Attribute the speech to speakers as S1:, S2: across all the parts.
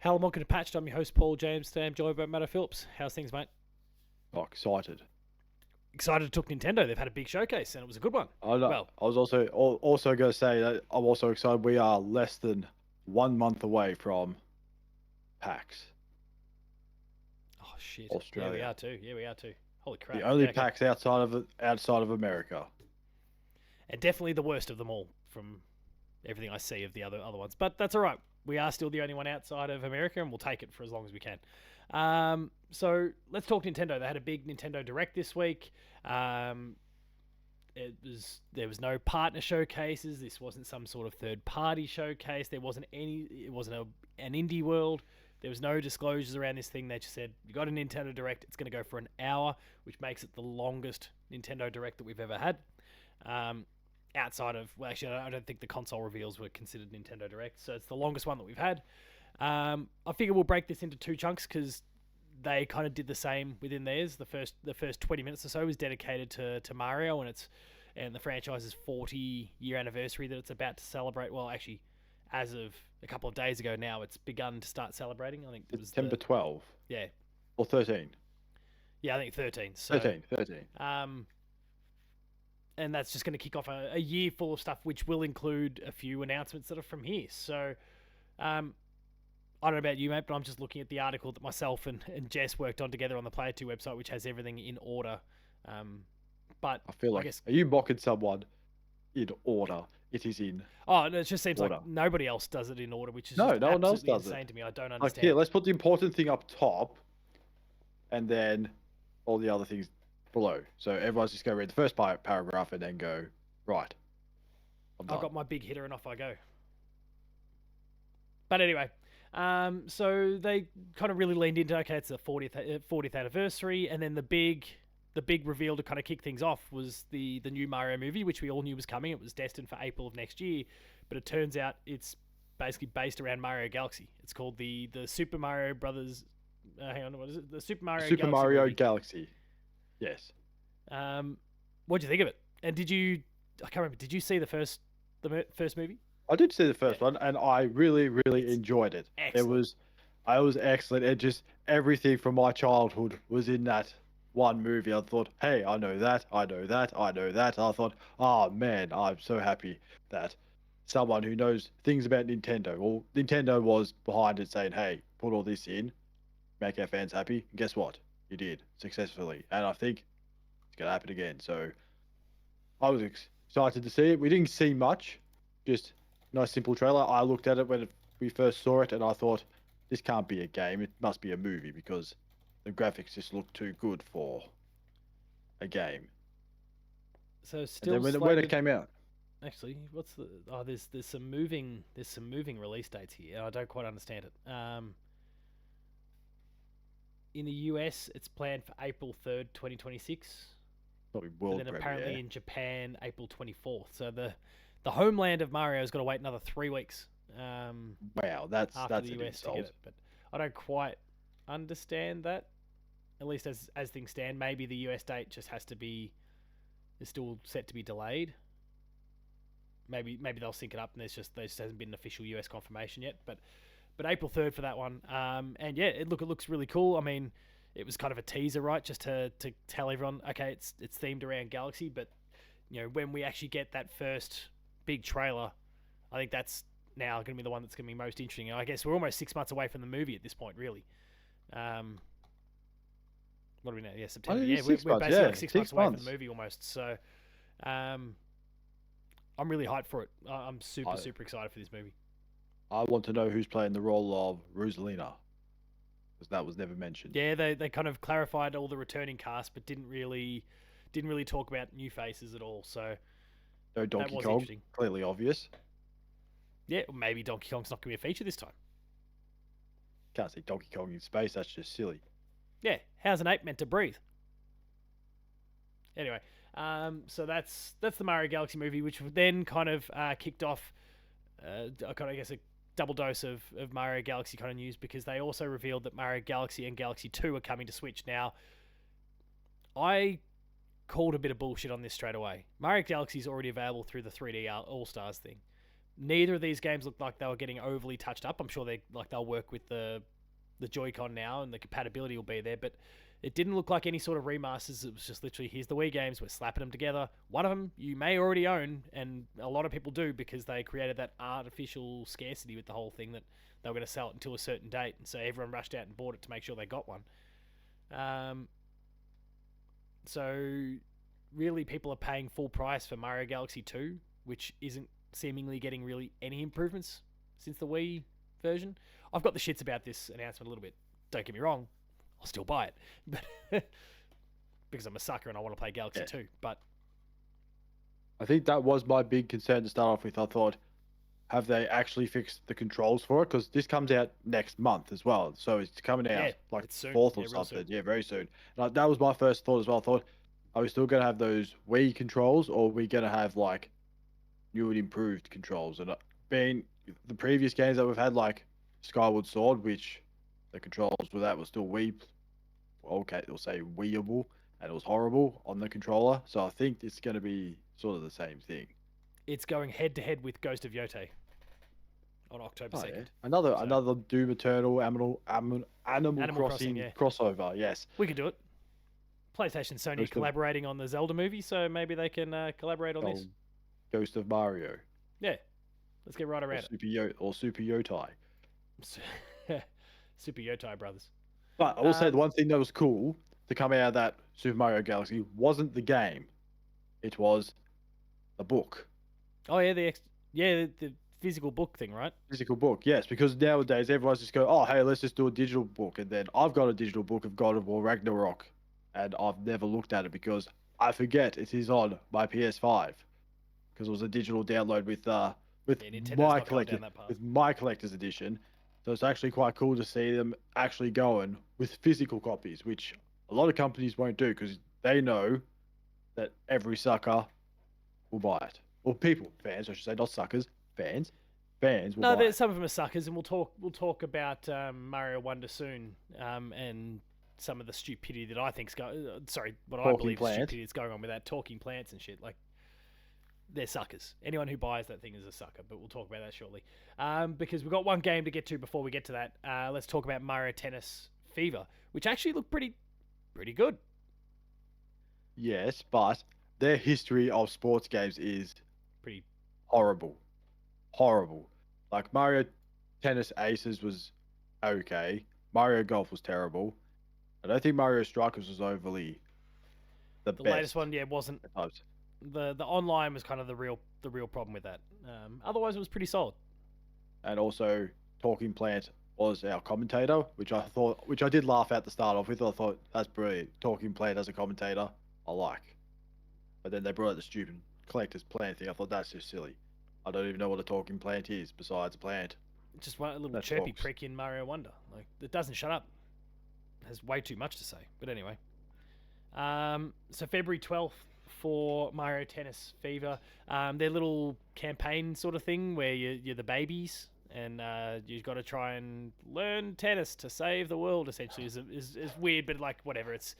S1: Hello, welcome to Patched. I'm your host, Paul James. Today I'm joined by Matto Phillips. How's things, mate?
S2: Oh, excited.
S1: Excited to talk Nintendo. They've had a big showcase, and it was a good one.
S2: I know.
S1: Well,
S2: I was also going to say that I'm also excited. We are less than 1 month away from PAX
S1: oh shit. Yeah, we
S2: Australia,
S1: are too. Yeah, we are too. Holy
S2: the
S1: crap.
S2: only
S1: Yeah, okay.
S2: PAX outside of America.
S1: And definitely the worst of them all from everything I see of the other ones. But that's all right. We are still the only one outside of America, and we'll take it for as long as we can. So let's talk Nintendo. They had a big Nintendo Direct this week. Um, there was no partner showcases. This wasn't some sort of third party showcase. There wasn't any. It wasn't an indie world. There was no disclosures around this thing. They just said you got a Nintendo Direct. It's going to go for an hour, which makes it the longest Nintendo Direct that we've ever had. Um, Outside of, well, actually, I don't think the console reveals were considered Nintendo Direct, so it's the longest one that we've had. I figure we'll break this into two chunks because they kind of did the same within theirs. The first 20 minutes or so was dedicated to Mario and the franchise's 40-year anniversary that it's about to celebrate. Well, actually, as of a couple of days ago now, it's begun to start celebrating. I think it was
S2: September 12
S1: yeah,
S2: or 13.
S1: yeah, I think 13. So
S2: 13, 13.
S1: and that's just going to kick off a year full of stuff, which will include a few announcements that are from here. So, I don't know about you, mate, but I'm just looking at the article that myself and Jess worked on together on the Player 2 website, which has everything in order. Um, but
S2: I feel
S1: I
S2: like,
S1: guess,
S2: are you mocking someone in order? It is in
S1: oh, no, it just seems like
S2: order.
S1: nobody else does it in order, which is
S2: No,
S1: just
S2: no one else
S1: absolutely
S2: does it.
S1: insane to me. I don't
S2: Like, here,
S1: understand.
S2: let's put the important thing up top and then all the other things below. So everyone's just going to read the first paragraph and then go, right, I'm
S1: I've
S2: done.
S1: got my big hitter and off I go. But anyway, so they kind of really leaned into, okay, it's the 40th anniversary, and then the big reveal to kind of kick things off was the new Mario movie, which we all knew was coming. It was destined for April of next year, but it turns out it's basically based around Mario Galaxy. It's called the Super Mario Brothers. Hang on, what is it? The Super Mario
S2: Super
S1: Galaxy
S2: Mario
S1: movie.
S2: Galaxy. Yes.
S1: Um, what do you think of it? And did you? I can't remember. Did you see the first movie?
S2: I did see the
S1: Yeah,
S2: first one and I really, really
S1: it's
S2: enjoyed it. It
S1: excellent.
S2: was I was excellent. It just everything from my childhood was in that one movie. I thought, hey, I know that, I know that, I know that. I thought, oh man, I'm so happy that someone who knows things about Nintendo, well, Nintendo was behind it saying, hey, put all this in, make our fans happy. And guess what? You did successfully. And I think it's gonna happen again. So I was excited to see it. We didn't see much, just nice simple trailer. I looked at it when we first saw it, and I thought, this can't be a game. It must be a movie because the graphics just look too good for a game.
S1: So
S2: And
S1: still
S2: then when it
S1: slated.
S2: came out,
S1: Actually, what's the? Oh, there's some moving release dates here. I don't quite understand it. In the US, it's planned for April 3rd, 2026,
S2: probably
S1: but
S2: world
S1: then apparently
S2: premiere.
S1: in Japan, April 24th. So the homeland of Mario's got to wait another 3 weeks
S2: Wow,
S1: after
S2: that's
S1: the
S2: an
S1: US to get
S2: insult.
S1: it. But I don't quite understand that. At least as things stand, maybe the US date just is still set to be delayed. Maybe they'll sync it up, and there just hasn't been an official US confirmation yet. But April 3rd for that one. And yeah, it looks really cool. I mean, it was kind of a teaser, right? Just to tell everyone, okay, it's themed around Galaxy, but when we actually get that first big trailer, I think that's now going to be the one that's going to be most interesting. And I guess we're almost 6 months away from the movie at this point, really. Um, what are we now? Yeah,
S2: I
S1: September.
S2: think
S1: Yeah,
S2: it's
S1: we're,
S2: 6
S1: we're
S2: months.
S1: basically
S2: Yeah,
S1: like 6 months
S2: six
S1: away from the
S2: months.
S1: movie almost. So, um, I'm really hyped for it. I'm super
S2: I
S1: super excited for this movie.
S2: I want to know who's playing the role of Rosalina because that was never mentioned.
S1: Yeah, they kind of clarified all the returning cast, but didn't really talk about new faces at all. So
S2: No
S1: that
S2: Donkey
S1: was
S2: Kong,
S1: interesting.
S2: clearly obvious.
S1: Yeah, maybe Donkey Kong's not going to be a feature this time.
S2: Can't see Donkey Kong in space. That's just silly.
S1: Yeah, how's an ape meant to breathe? Anyway, so that's the Mario Galaxy movie, which then kind of kicked off, kind of I guess a double dose of Mario Galaxy kind of news because they also revealed that Mario Galaxy and Galaxy 2 are coming to Switch. Now, I called a bit of bullshit on this straight away. Mario Galaxy is already available through the 3D All Stars thing, neither of these games looked like they were getting overly touched up. I'm sure they'll work with the Joy-Con now and the compatibility will be there, but it didn't look like any sort of remasters. It was just literally, here's the Wii games, we're slapping them together. One of them you may already own, and a lot of people do because they created that artificial scarcity with the whole thing that they were going to sell it until a certain date, and so everyone rushed out and bought it to make sure they got one. Um, so really, people are paying full price for Mario Galaxy 2, which isn't seemingly getting really any improvements since the Wii version. I've got the shits about this announcement a little bit. Don't get me wrong, I'll still buy it, but because I'm a sucker and I want to play Galaxy 2. But
S2: I think that was my big concern to start off with. I thought, have they actually fixed the controls for it? Because this comes out next month as well, so it's coming out like
S1: it's soon.
S2: 4th or
S1: real
S2: something.
S1: soon.
S2: Yeah, very soon. And that was my first thought as well. I thought, are we still gonna have those Wii controls, or are we gonna have like new and improved controls? And being the previous games that we've had, like Skyward Sword, which the controls with that was still Wii, okay, they'll say Wiiable, and it was horrible on the controller. So I think it's going to be sort of the same thing.
S1: It's going head to head with Ghost of Yote on October 2nd.
S2: Yeah. Another Doom Eternal Animal Crossing
S1: yeah.
S2: crossover. Yes,
S1: We could do it. PlayStation Sony
S2: Ghost of-
S1: collaborating on the Zelda movie, so maybe they can collaborate on this.
S2: Ghost of Mario
S1: Yeah, let's get right
S2: or
S1: around
S2: Super Yotai.
S1: it. Super Yotai Brothers.
S2: But I will say the one thing that was cool to come out of that Super Mario Galaxy wasn't the game; it was the book.
S1: Oh yeah, the physical book thing, right?
S2: Physical book, yes, because nowadays everyone's just go, oh, hey, let's just do a digital book. And then I've got a digital book of God of War Ragnarok, and I've never looked at it because I forget it is on my PS5 because it was a digital download with
S1: Nintendo's
S2: my
S1: not going down
S2: collector
S1: that path.
S2: with my collector's edition. So it's actually quite cool to see them actually going with physical copies, which a lot of companies won't do because they know that every sucker will buy it. Or people, fans, I should say, not suckers, fans. Fans will buy it.
S1: Some of them are suckers, and we'll talk about Mario Wonder soon, and some of the stupidity that I think's what I believe is stupidity that's going on with that talking plants and shit. Like, they're suckers. Anyone who buys that thing is a sucker, but we'll talk about that shortly. Because we've got one game to get to before we get to that. Let's talk about Mario Tennis Fever, which actually looked pretty good.
S2: Yes, but their history of sports games is
S1: Pretty
S2: horrible. Horrible. Like Mario Tennis Aces was okay. Mario Golf was terrible. I don't think Mario Strikers was overly the best.
S1: Latest one, wasn't. The online was kind of the real problem with that. Otherwise, it was pretty solid.
S2: And also, Talking Plant was our commentator, which I did laugh at the start off with. I thought that's brilliant. Talking Plant as a commentator, I like. But then they brought out the stupid collector's plant thing. I thought that's just silly. I don't even know what a talking plant is besides a plant.
S1: Just one little chirpy prick in Mario Wonder. Like, it doesn't shut up. It has way too much to say. But anyway. So February 12th for Mario Tennis Fever. Their little campaign sort of thing where you're the babies and you've got to try and learn tennis to save the world. Essentially, is weird, but like whatever. It's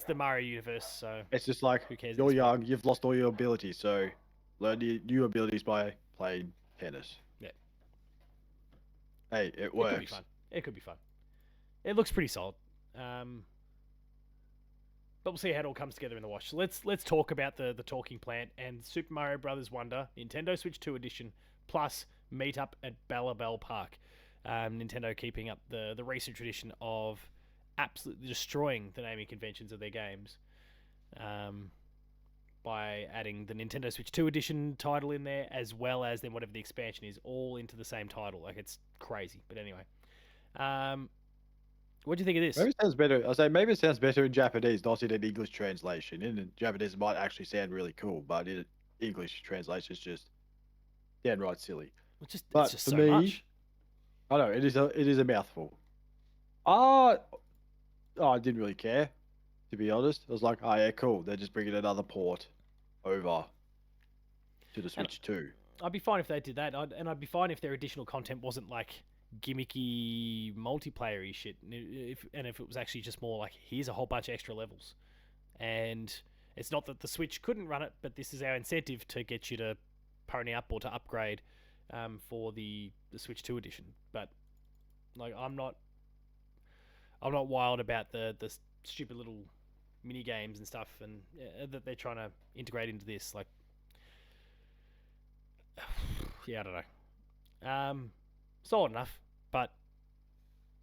S1: the Mario universe, so
S2: it's just like who cares? You're young, you've lost all your abilities, so learn your new abilities by playing tennis.
S1: Yeah.
S2: Hey, it works.
S1: It could be fun. It looks pretty solid. But we'll see how it all comes together in the wash. So let's talk about the Talking Plant and Super Mario Brothers Wonder Nintendo Switch 2 edition plus Meetup at Bellabelle Park. Nintendo keeping up the recent tradition of absolutely destroying the naming conventions of their games by adding the Nintendo Switch 2 edition title in there, as well as then whatever the expansion is, all into the same title. Like, it's crazy. But anyway. What do you think of this?
S2: Maybe it sounds better. I say maybe it sounds better in Japanese, not in an English translation. In Japanese, it might actually sound really cool, but in English translation, it's just downright silly.
S1: It's just so much.
S2: I know it is a mouthful. I didn't really care, to be honest. I was like, oh yeah, cool. They're just bringing another port over to the Switch 2.
S1: I'd be fine if they did that, and I'd be fine if their additional content wasn't like gimmicky multiplayer-y shit, if it was actually just more like, here's a whole bunch of extra levels, and it's not that the Switch couldn't run it, but this is our incentive to get you to pony up or to upgrade for the Switch 2 edition. But like, I'm not wild about the stupid little mini games and stuff, and that they're trying to integrate into this. Like, yeah, I don't know. Solid enough, but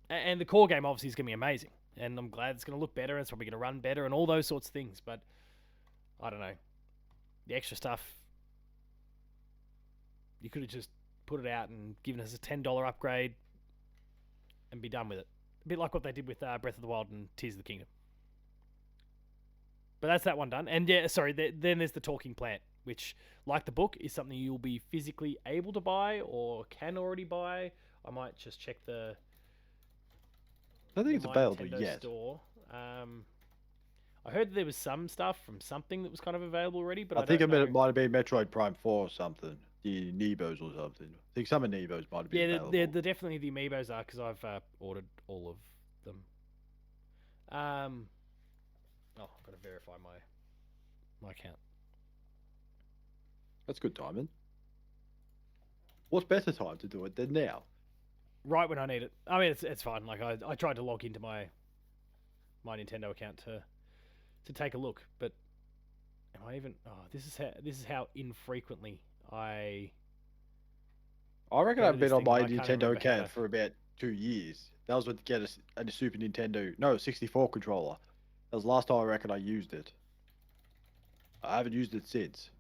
S1: and the core game obviously is going to be amazing, and I'm glad it's going to look better, and it's probably going to run better, and all those sorts of things. But I don't know, the extra stuff, you could have just put it out and given us a $10 upgrade and be done with it. A bit like what they did with Breath of the Wild and Tears of the Kingdom. But that's that one done. And yeah, sorry, then there's the talking plant, which, like the book, is something you'll be physically able to buy or can already buy. I might just check
S2: I don't think it's
S1: My
S2: available
S1: Nintendo
S2: yet.
S1: store. I heard that there was some stuff from something that was kind of available already, but
S2: I
S1: I
S2: think
S1: don't know.
S2: it might have been Metroid Prime 4 or something. The Amiibos or something. I think some Amiibos might have been
S1: Yeah,
S2: available.
S1: they're definitely the amiibos are, because I've ordered all of them. I've got to verify my account.
S2: That's good timing. What's better time to do it than now?
S1: Right when I need it. I mean, it's fine. Like, I tried to log into my Nintendo account to take a look, but am I even? Oh, this is how infrequently I
S2: I reckon
S1: go to
S2: I've
S1: this
S2: been on
S1: thing that
S2: my
S1: I can't
S2: Nintendo
S1: remember how
S2: account
S1: to.
S2: for about 2 years. That was with get a Super Nintendo, no, 64 controller. That was the last time I reckon I used it. I haven't used it since.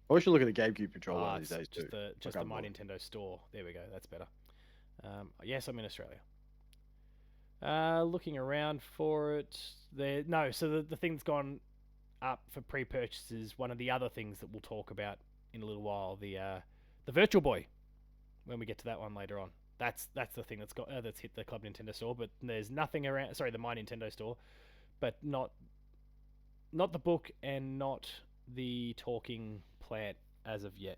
S2: I should look at a GameCube controller one of these
S1: It's
S2: days too. I
S1: just the
S2: can't
S1: My
S2: bother.
S1: Nintendo store. There we go. That's better. Yes, I'm in Australia. Looking around for it. There, no. So the thing that's gone up for pre-purchase is one of the other things that we'll talk about in a little while. The Virtual Boy. When we get to that one later on. That's the thing that's hit the Club Nintendo store. But there's nothing around. Sorry, the My Nintendo store, but not the book and not the talking plant as of yet.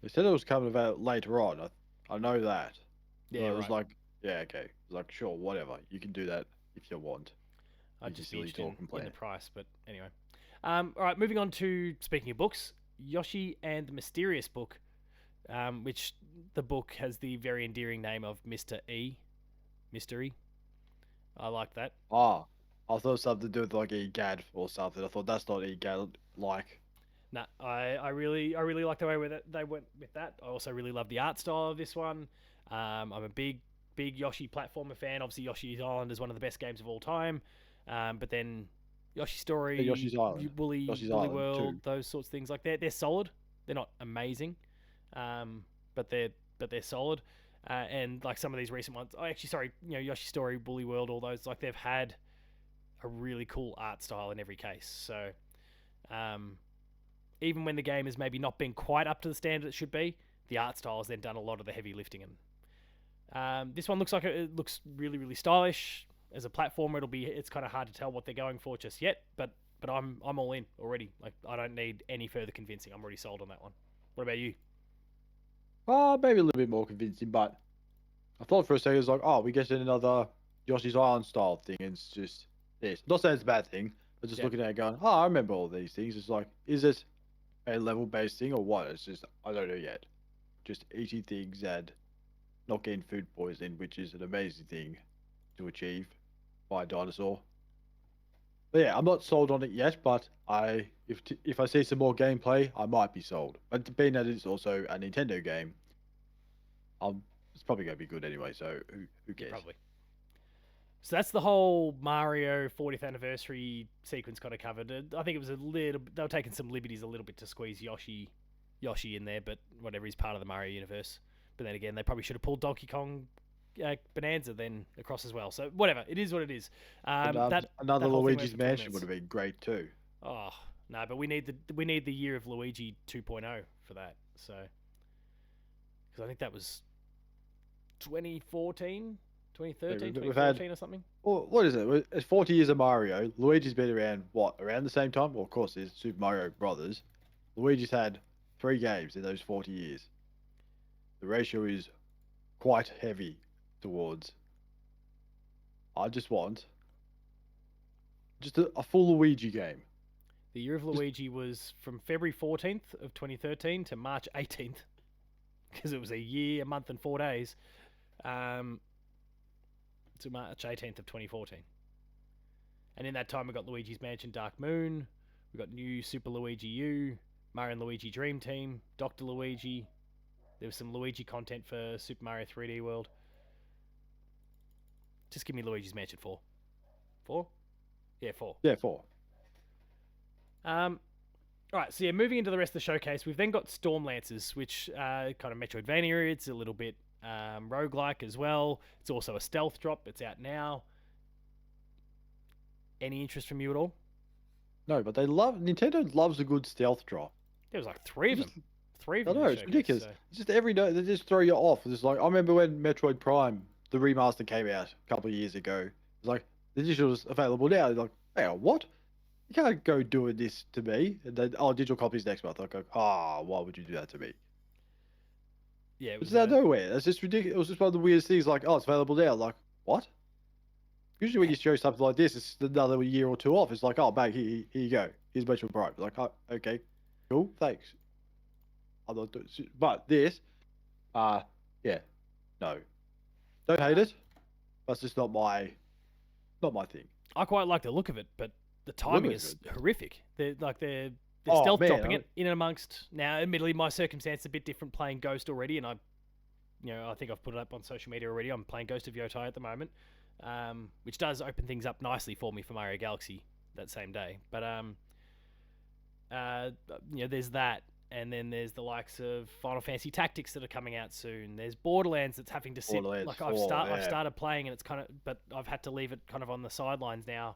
S2: They said it was coming about later on. I know that. So
S1: Yeah,
S2: it was
S1: right.
S2: like, yeah, okay. It was like, sure, whatever. You can do that if you want.
S1: I'd
S2: Use a
S1: just be
S2: silly
S1: interested
S2: talking
S1: in the
S2: plant.
S1: price, but anyway. All right, moving on to, speaking of books, Yoshi and the Mysterious Book, which the book has the very endearing name of Mr. E. Mystery. I like that.
S2: Ah, I thought something to do with like EGAD or something. I thought that's not EGAD like.
S1: Nah, I really like the way they went with that. I also really love the art style of this one. I'm a big Yoshi platformer fan. Obviously, Yoshi's Island is one of the best games of all time. But then Yoshi Story,
S2: Yoshi's Island. Yoshi's
S1: Woolly
S2: Island
S1: World,
S2: 2.
S1: those sorts of things. Like, they're solid. They're not amazing, but they're solid. And like some of these recent ones, actually, sorry, Yoshi Story, Woolly World, all those, like, they've had a really cool art style in every case. So, um, even when the game has maybe not been quite up to the standard it should be, the art style has then done a lot of the heavy lifting. And this one looks like it looks really stylish. As a platformer, it's kind of hard to tell what they're going for just yet, but I'm all in already. Like, I don't need any further convincing. I'm already sold on that one. What about you?
S2: Maybe a little bit more convincing, but I thought for a second it was like, oh, we get another Yoshi's Island style thing, and it's just this. Not saying it's a bad thing, but just
S1: Yeah,
S2: looking at it going, oh, I remember all these things. It's like, is it a level based thing or what? It's just, I don't know yet. Just eating things and not getting food poisoning, which is an amazing thing to achieve by a dinosaur. But yeah, I'm not sold on it yet, but if I see some more gameplay, I might be sold. But being that it's also a Nintendo game, it's probably going to be good anyway. So who
S1: yeah,
S2: cares?
S1: probably. So that's the whole Mario 40th anniversary sequence kind of covered. I think it was a little. They were taking some liberties a little bit to squeeze Yoshi in there, but whatever, he's part of the Mario universe. But then again, they probably should have pulled Donkey Kong Bonanza then across as well. So whatever, it is what it is.
S2: And another
S1: That whole thing went
S2: Luigi's
S1: for 20
S2: Mansion would
S1: minutes.
S2: have been great too.
S1: Oh no, but we need the year of Luigi 2.0 for that. So because I think that was 2014,
S2: Yeah,
S1: 2013,
S2: we've had
S1: 2014 or something.
S2: well, what is it? It's 40 years of Mario. Luigi's been around what around the same time? Well, of course, there's Super Mario Brothers. Luigi's had 3 games in those 40 years. The ratio is quite heavy towards. I just want just a full Luigi game.
S1: The year of
S2: Just
S1: Luigi was from February 14th of 2013 to March 18th because it was a year, a month, and 4 days. Um, to March 18th of 2014. And in that time, we got Luigi's Mansion Dark Moon, we got new Super Luigi U, Mario and Luigi Dream Team, Dr. Luigi. There was some Luigi content for Super Mario 3D World. Just give me Luigi's Mansion 4. 4? Yeah, 4.
S2: Yeah, 4.
S1: Alright, so yeah, moving into the rest of the showcase, we've then got Stormlancers, which kind of Metroidvania. It's a little bit roguelike as well. It's also a stealth drop. It's out now. Any interest from you at all?
S2: No, but Nintendo loves a good stealth drop.
S1: There was like three of them. Three of
S2: I
S1: them.
S2: know, it's ridiculous. So. It's just every day they just throw you off. It's like I remember when Metroid Prime, the remaster, came out a couple of years ago. It's like the digital's available now. It's like, hey, what? You can't go doing this to me. And then, digital copies next month. I go, why would you do that to me?
S1: Yeah, it
S2: was out of nowhere. That's just ridiculous. It was just one of the weirdest things. Like, it's available now. Like, what? Usually when you show something like this, it's another year or two off. It's like, mate, here you go. Here's Metroid Prime. Like, okay, cool, thanks. I'm not doing, but this, yeah, no, don't hate it. That's just not my thing.
S1: I quite like the look of it, but the timing is horrific. They're stealth dropping it in and amongst. Now, admittedly, my circumstance is a bit different playing Ghost already, and I think I've put it up on social media already. I'm playing Ghost of Yotai at the moment, which does open things up nicely for me for Mario Galaxy that same day. But there's that, and then there's the likes of Final Fantasy Tactics that are coming out soon. There's Borderlands that's having to sit. Like I've started playing, and it's kind of, but I've had to leave it kind of on the sidelines now.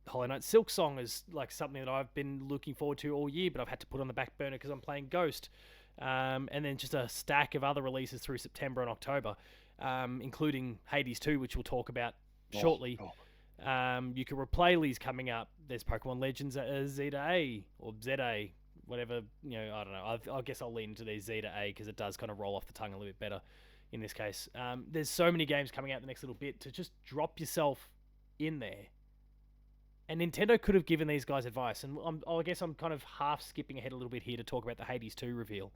S1: Hollow Knight Silksong is like something that I've been looking forward to all year, but I've had to put on the back burner because I'm playing Ghost. And then just a stack of other releases through September and October, including Hades 2, which we'll talk about shortly. Ukulele's coming up. There's Pokemon Legends Zeta A or ZA, whatever. I don't know. I guess I'll lean into the Zeta A because it does kind of roll off the tongue a little bit better in this case. There's so many games coming out the next little bit to just drop yourself in there. And Nintendo could have given these guys advice, and I guess I'm kind of half skipping ahead a little bit here to talk about the Hades 2 reveal,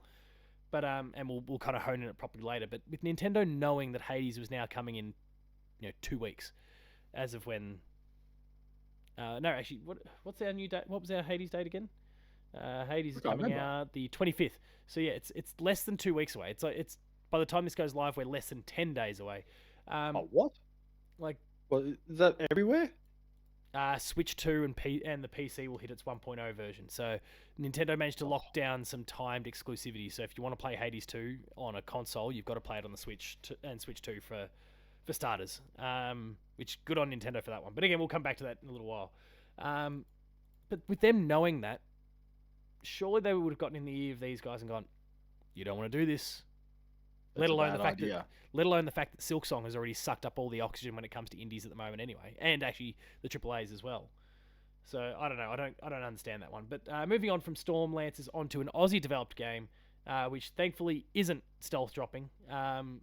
S1: but and we'll kind of hone in it properly later. But with Nintendo knowing that Hades was now coming in, 2 weeks, as of when, no, actually, what's our new date? What was our Hades date again? Hades is coming out the 25th. So yeah, it's less than 2 weeks away. It's by the time this goes live, we're less than 10 days away.
S2: What?
S1: Like,
S2: is that everywhere?
S1: Switch 2 and the PC will hit its 1.0 version. So Nintendo managed to lock down some timed exclusivity. So if you want to play Hades 2 on a console, you've got to play it on the Switch and Switch 2 for starters. Which good on Nintendo for that one. But again, we'll come back to that in a little while. But with them knowing that, surely they would have gotten in the ear of these guys and gone, "You don't want to do this." Let alone the fact that Silksong has already sucked up all the oxygen when it comes to indies at the moment, anyway, and actually the AAA's as well. So I don't know. I don't understand that one. But moving on from Stormlancers onto an Aussie-developed game, which thankfully isn't stealth dropping.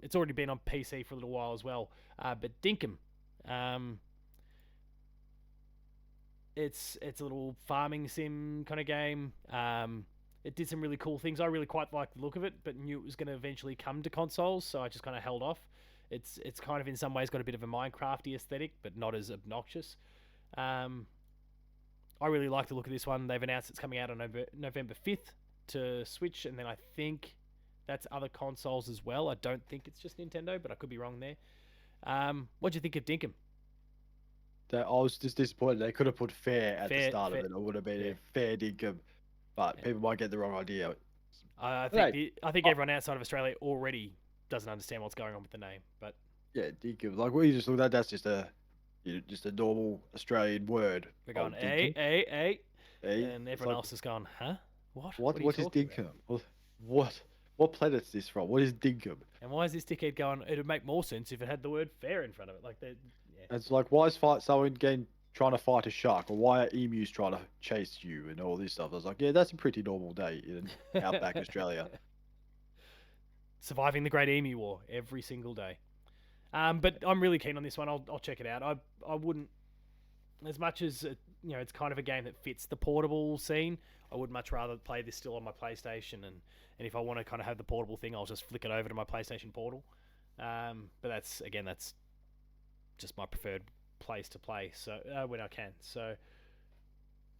S1: It's already been on PC for a little while as well. But Dinkum, it's a little farming sim kind of game. It did some really cool things. I really quite liked the look of it, but knew it was going to eventually come to consoles, so I just kind of held off. It's kind of in some ways got a bit of a Minecrafty aesthetic, but not as obnoxious. I really like the look of this one. They've announced it's coming out on November 5th to Switch, and then I think that's other consoles as well. I don't think it's just Nintendo, but I could be wrong there. What do you think of Dinkum?
S2: I was just disappointed. They could have put fair at the start of it. It would have been a fair Dinkum. But people might get the wrong idea.
S1: I think everyone outside of Australia already doesn't understand what's going on with the name. But
S2: yeah, Dinkum. Like what you just looked at, that's just a normal Australian word.
S1: We're going a, and everyone else is going, huh? What is
S2: Dinkum? What planet is this from? What is Dinkum?
S1: And why is this dickhead going? It'd make more sense if it had the word fair in front of it. Like that. Yeah.
S2: It's like why is someone trying to fight a shark, or why are emus trying to chase you and all this stuff? I was like, yeah, that's a pretty normal day in outback Australia.
S1: Surviving the Great Emu War every single day. But I'm really keen on this one. I'll check it out. I wouldn't, as much as it's kind of a game that fits the portable scene. I would much rather play this still on my PlayStation, and if I want to kind of have the portable thing, I'll just flick it over to my PlayStation Portal. But that's just my preferred place to play. So when I can, so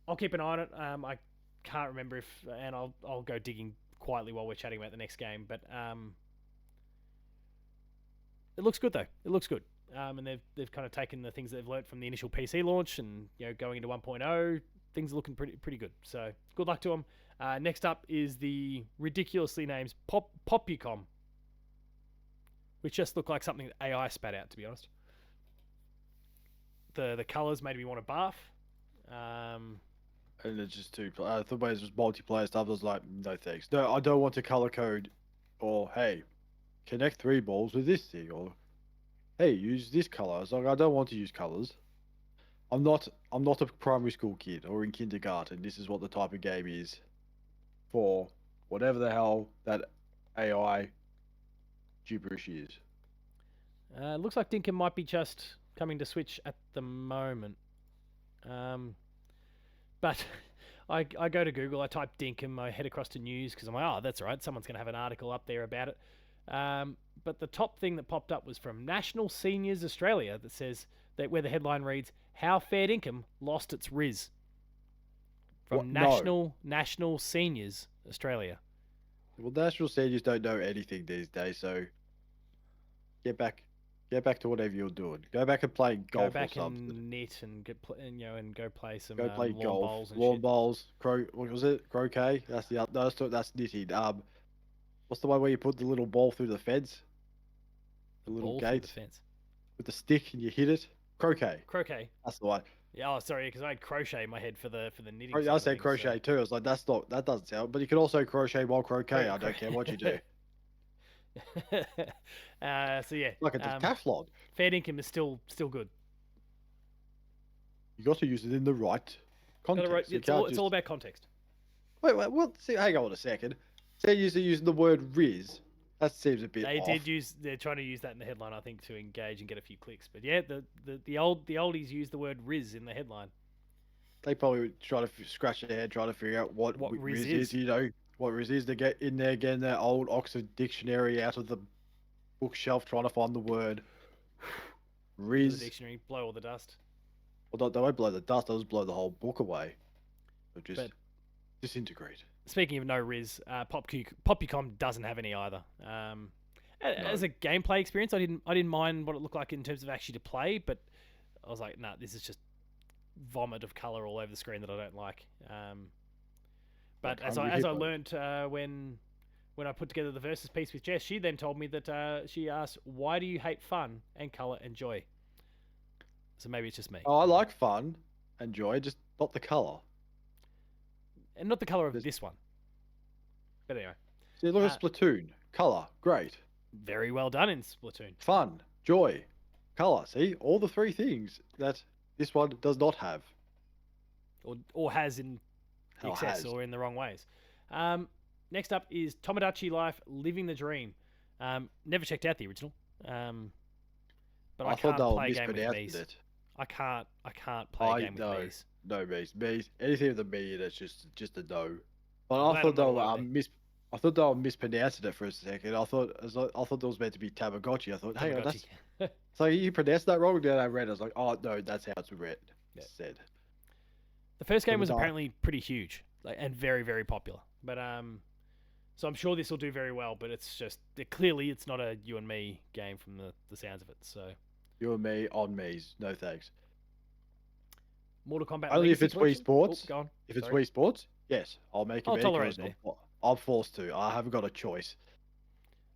S1: I'll keep an eye on it. I can't remember and I'll go digging quietly while we're chatting about the next game. But it looks good though. It looks good. And they've kind of taken the things that they've learned from the initial PC launch, and going into 1.0, things are looking pretty good. So good luck to them. Next up is the ridiculously named Popucom, which just looked like something that AI spat out, to be honest. The colours made me want to barf.
S2: And it's just the way it was multiplayer stuff. I was like, no thanks. No, I don't want to color code, or hey, connect 3 balls with this thing, or hey, use this color. I was like, I don't want to use colors. I'm not a primary school kid or in kindergarten. This is what the type of game is for whatever the hell that AI gibberish is.
S1: Looks like Dinkum might be just coming to Switch at the moment. But I go to Google, I type Dinkum, I head across to news because I'm like, oh, that's all right, someone's going to have an article up there about it. But the top thing that popped up was from National Seniors Australia that says that where the headline reads, "How Fair Dinkum Lost Its Riz." From National Seniors Australia.
S2: Well, national seniors don't know anything these days, so get back to whatever you're doing. Go back and play golf
S1: Go back
S2: or something.
S1: and knit and and go play some
S2: Go play
S1: lawn
S2: golf,
S1: bowls and
S2: lawn
S1: shit.
S2: bowls, what was it? Croquet. That's that's knitting. What's the one where you put the little ball through the fence? The little
S1: Ball through
S2: gate
S1: the fence.
S2: with the stick and you hit it. Croquet.
S1: Croquet.
S2: That's the one.
S1: Yeah, oh sorry, because I had crochet in my head for the knitting.
S2: I said crochet too. I was like, that doesn't sound. But you can also crochet while croquet. I don't care what you do.
S1: So yeah,
S2: Like a decathlon.
S1: Fair Dinkum is still good.
S2: You got to use it in the right context.
S1: It's all about context.
S2: Wait, what? See, hang on a second. Say you're using the word Riz. That seems a bit
S1: They
S2: off.
S1: they're trying to use that in the headline, I think, to engage and get a few clicks. But yeah, the oldies use the word Riz in the headline.
S2: They probably try to scratch their head trying to figure out what Riz is. What Riz is. To get in there, getting their old Oxford dictionary out of the bookshelf, trying to find the word Riz.
S1: The dictionary, blow all the dust.
S2: Well, they won't blow the dust. They'll just blow the whole book away. They'll just disintegrate.
S1: Speaking of no Riz, Popucom doesn't have any either. As a gameplay experience, I didn't mind what it looked like in terms of actually to play, but I was like, nah, this is just vomit of color all over the screen that I don't like. But as I learned when I put together the versus piece with Jess, she then told me that she asked, "Why do you hate fun and color and joy?" So maybe it's just me.
S2: Oh, I like fun and joy, just not the color.
S1: And not the color of this one. But anyway.
S2: See, look at Splatoon. Color, great.
S1: Very well done in Splatoon.
S2: Fun, joy, color. See, all the 3 things that this one does not have.
S1: Or has in excess or in the wrong ways. Next up is Tomodachi Life Living the Dream. Never checked out the original. But I can't play a game with bees. I can't play a game with bees.
S2: No bees. Anything with the bee, that's just a no. But I thought they were mispronouncing it for a second. I thought it was meant to be Tamagotchi. I thought, hang on, so you pronounced that wrong. Then I read, I was like, oh no, that's how it's read. Yeah. Said.
S1: The first game was apparently pretty huge, and very, very popular. But so I'm sure this will do very well. But it's just clearly it's not a you and me game from the sounds of it. So
S2: you and me on me's, no thanks.
S1: Mortal Kombat.
S2: Only if it's Wii Sports.
S1: Go on.
S2: If it's Wii Sports, yes, I'll make it.
S1: I'll tolerate it.
S2: I'm forced to. I haven't got a choice.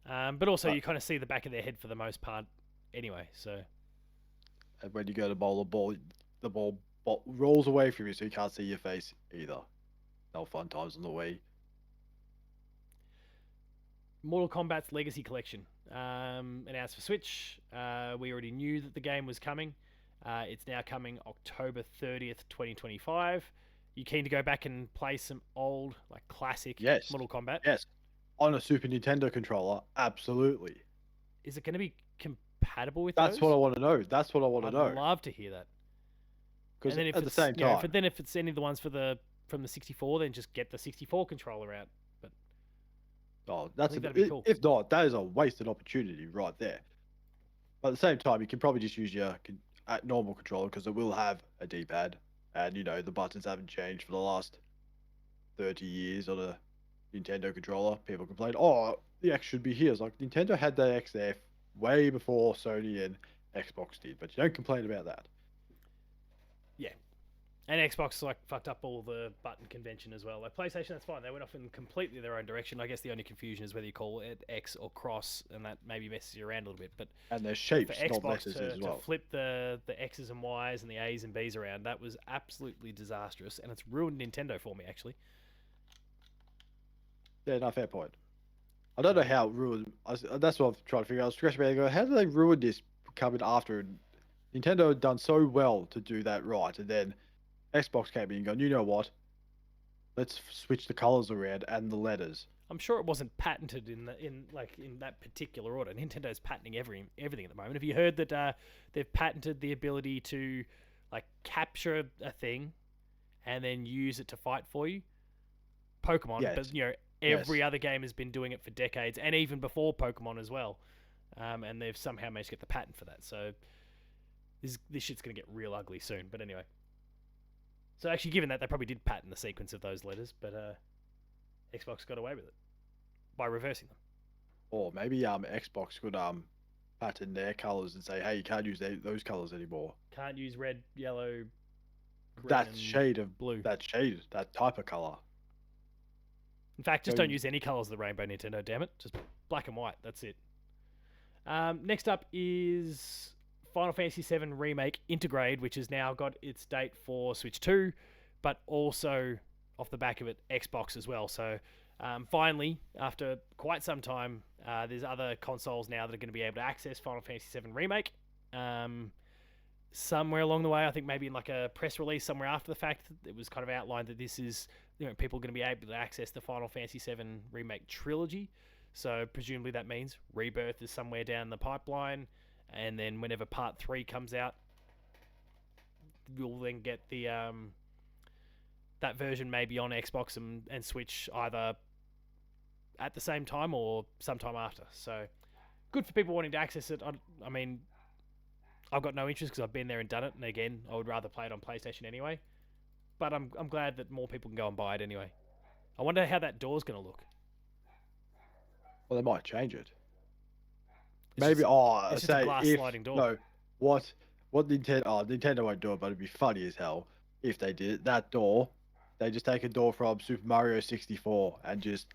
S1: But also, you kind of see the back of their head for the most part, anyway. So.
S2: And when you go to bowl the ball rolls away from you, so you can't see your face either. No fun times on the Wii.
S1: Mortal Kombat's Legacy Collection announced for Switch. We already knew that the game was coming. It's now coming October 30th, 2025. You keen to go back and play some old, classic Mortal Kombat?
S2: Yes. On a Super Nintendo controller, absolutely.
S1: Is it going to be compatible with
S2: That's
S1: those?
S2: what I want to know. I'd
S1: love to hear that.
S2: Because at the same time...
S1: if it's any of the ones for the from the 64, then just get the 64 controller out. But
S2: Oh,
S1: I
S2: that's
S1: think that'd be cool.
S2: if not, that is a wasted opportunity right there. But at the same time, you can probably just use your normal controller because it will have a D-pad, and the buttons haven't changed for the last 30 years on a Nintendo controller. People complain, oh, the X should be here. It's like Nintendo had the X there way before Sony and Xbox did, but you don't complain about that.
S1: Yeah. And Xbox like fucked up all the button convention as well. Like PlayStation, that's fine. They went off in completely their own direction. I guess the only confusion is whether you call it X or cross, and that maybe messes you around a little bit. But
S2: And their
S1: for
S2: shapes, not
S1: Xbox
S2: letters
S1: to,
S2: as well.
S1: to flip the X's and Y's and the A's and B's around, that was absolutely disastrous, and it's ruined Nintendo for me actually.
S2: Yeah, no, fair point. I don't know how it ruined. That's what I'm trying to figure out. I was scratching my head and go, how did they ruin this coming after? Nintendo had done so well to do that right, and then Xbox came in and gone, you know what? Let's switch the colors around and the letters.
S1: I'm sure it wasn't patented in that particular order. Nintendo's patenting everything at the moment. Have you heard that they've patented the ability to like capture a thing and then use it to fight for you? Pokemon,
S2: Yes.
S1: but every other game has been doing it for decades, and even before Pokemon as well. And they've somehow managed to get the patent for that. So this shit's gonna get real ugly soon. But anyway, so actually, given that they probably did patent the sequence of those letters, but Xbox got away with it by reversing them.
S2: Or maybe Xbox could patent their colors and say, hey, you can't use those colors anymore.
S1: Can't use red, yellow, green,
S2: That
S1: and
S2: shade of
S1: blue.
S2: That type of color.
S1: In fact, just don't use any colors of the rainbow, Nintendo. Damn it, just black and white. That's it. Next up is Final Fantasy VII Remake Intergrade, which has now got its date for Switch 2, but also off the back of it, Xbox as well. So finally, after quite some time, there's other consoles now that are going to be able to access Final Fantasy VII Remake. Somewhere along the way, I think maybe in like a press release somewhere after the fact, it was kind of outlined that this is, people are going to be able to access the Final Fantasy VII Remake trilogy. So presumably that means Rebirth is somewhere down the pipeline, and then whenever Part 3 comes out, we'll then get the that version maybe on Xbox and Switch either at the same time or sometime after. So good for people wanting to access it. I mean, I've got no interest because I've been there and done it, and again, I would rather play it on PlayStation anyway. But I'm glad that more people can go and buy it anyway. I wonder how that door's going to look.
S2: Well, they might change it.
S1: It's
S2: Maybe,
S1: just, it's just a
S2: say
S1: glass
S2: if
S1: sliding door.
S2: no, what Nintendo? Oh, Nintendo won't do it, but it'd be funny as hell if they did it. That door, they just take a door from Super Mario 64 and just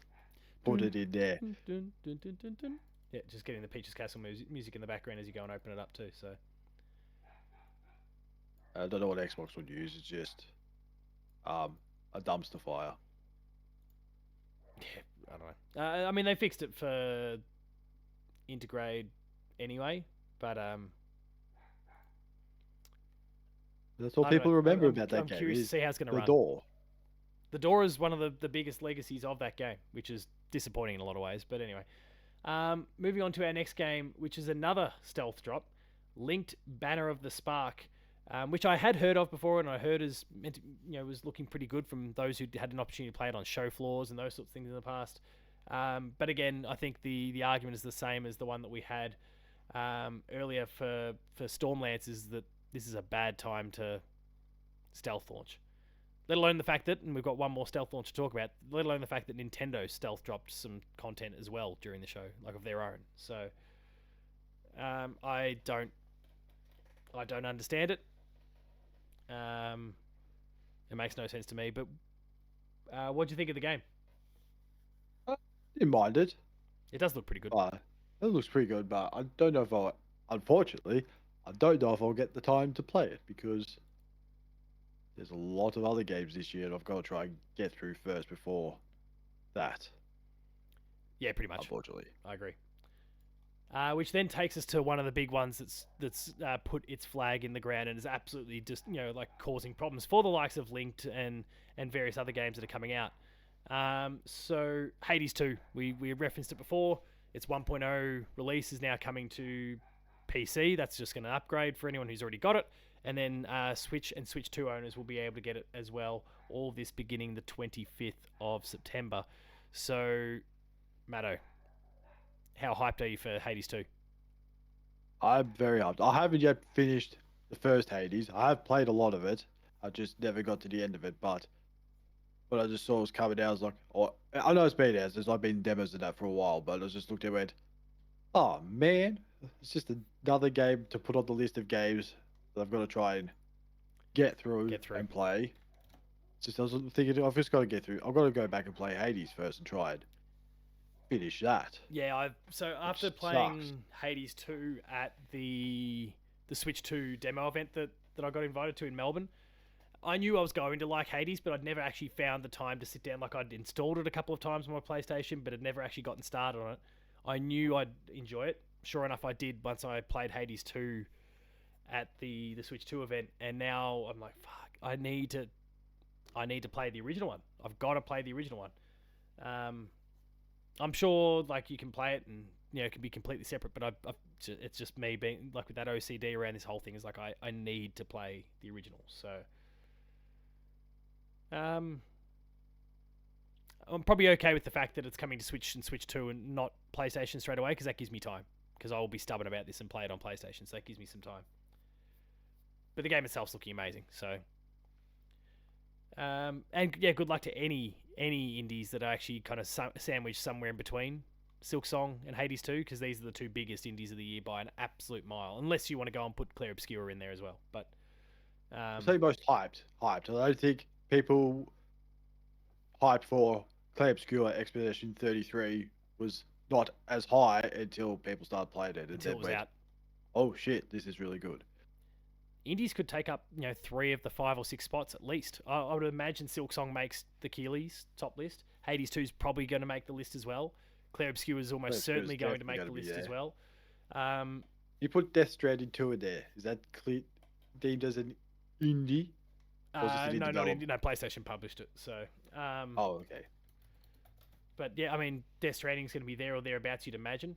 S2: put it in there.
S1: Dun, dun, dun, dun, dun. Yeah, just getting the Peach's Castle music in the background as you go and open it up too. So
S2: I don't know what Xbox would use. It's just a dumpster fire.
S1: yeah, I don't know. I mean, they fixed it for Intergrade anyway, but
S2: That's all
S1: I don't
S2: people
S1: know.
S2: remember
S1: I'm
S2: about that
S1: I'm
S2: game
S1: curious to
S2: is
S1: see how it's going to
S2: the
S1: run.
S2: door.
S1: The door is one of the biggest legacies of that game, which is disappointing in a lot of ways. But anyway, moving on to our next game, which is another stealth drop, Linked Banner of the Spark, which I had heard of before, and I heard is meant to, was looking pretty good from those who had an opportunity to play it on show floors and those sorts of things in the past. But again, I think the argument is the same as the one that we had earlier for Stormlance, is that this is a bad time to stealth launch. Let alone the fact that, and we've got one more stealth launch to talk about, let alone the fact that Nintendo stealth dropped some content as well during the show, like of their own. So I don't understand it. It makes no sense to me. But what do you think of the game?
S2: Didn't mind it.
S1: It does look pretty good.
S2: It looks pretty good, but I don't know if unfortunately, I don't know if I'll get the time to play it because there's a lot of other games this year and I've got to try and get through first before that.
S1: Yeah, pretty much.
S2: Unfortunately.
S1: I agree. Which then takes us to one of the big ones that's put its flag in the ground and is absolutely just like causing problems for the likes of Linked and various other games that are coming out. So Hades 2, we referenced it before. Its 1.0 release is now coming to PC. That's just going to upgrade for anyone who's already got it. And then Switch and Switch 2 owners will be able to get it as well. All of this beginning the 25th of September. So, Matto, how hyped are you for Hades 2?
S2: I'm very hyped. I haven't yet finished the first Hades. I have played a lot of it. I just never got to the end of it. But when I just saw it was coming out, I was like, oh, I know it's been out. There's like been demos of that for a while, but I just looked at it and went, oh man, it's just another game to put on the list of games that I've got to try and get through and play. It's just I was thinking I've just got to get through. I've got to go back and play Hades first and try and finish that.
S1: Yeah, so after playing Hades 2 at the Switch 2 demo event that I got invited to in Melbourne, I knew I was going to like Hades, but I'd never actually found the time to sit down. Like, I'd installed it a couple of times on my PlayStation, but had never actually gotten started on it. I knew I'd enjoy it. Sure enough, I did once I played Hades 2 at the Switch 2 event, and now I'm like, fuck, I need to play the original one. I've got to play the original one. I'm sure like you can play it and it can be completely separate, but it's just me being like with that OCD around this whole thing is like I need to play the original. So I'm probably okay with the fact that it's coming to Switch and Switch 2 and not PlayStation straight away, because that gives me time, because I will be stubborn about this and play it on PlayStation, so that gives me some time. But the game itself's looking amazing, so and yeah, good luck to any indies that are actually kind of sandwiched somewhere in between Silksong and Hades 2, because these are the two biggest indies of the year by an absolute mile, unless you want to go and put Clair Obscura in there as well. But
S2: I'd say most hyped. I don't think people hyped for Clair Obscura Expedition 33 was not as high until people started playing it.
S1: Until it was out.
S2: Oh shit, this is really good.
S1: Indies could take up 3 of the 5 or 6 spots at least. I would imagine Silksong makes the Keeley's top list. Hades 2 is probably going to make the list as well. Clair Obscura is almost certainly going to make the list as well.
S2: You put Death Stranding 2 in there. Is that deemed as an indie?
S1: No, not indie. No, PlayStation published it. So.
S2: Oh, okay.
S1: But yeah, I mean, Death Stranding is going to be there or thereabouts, you'd imagine.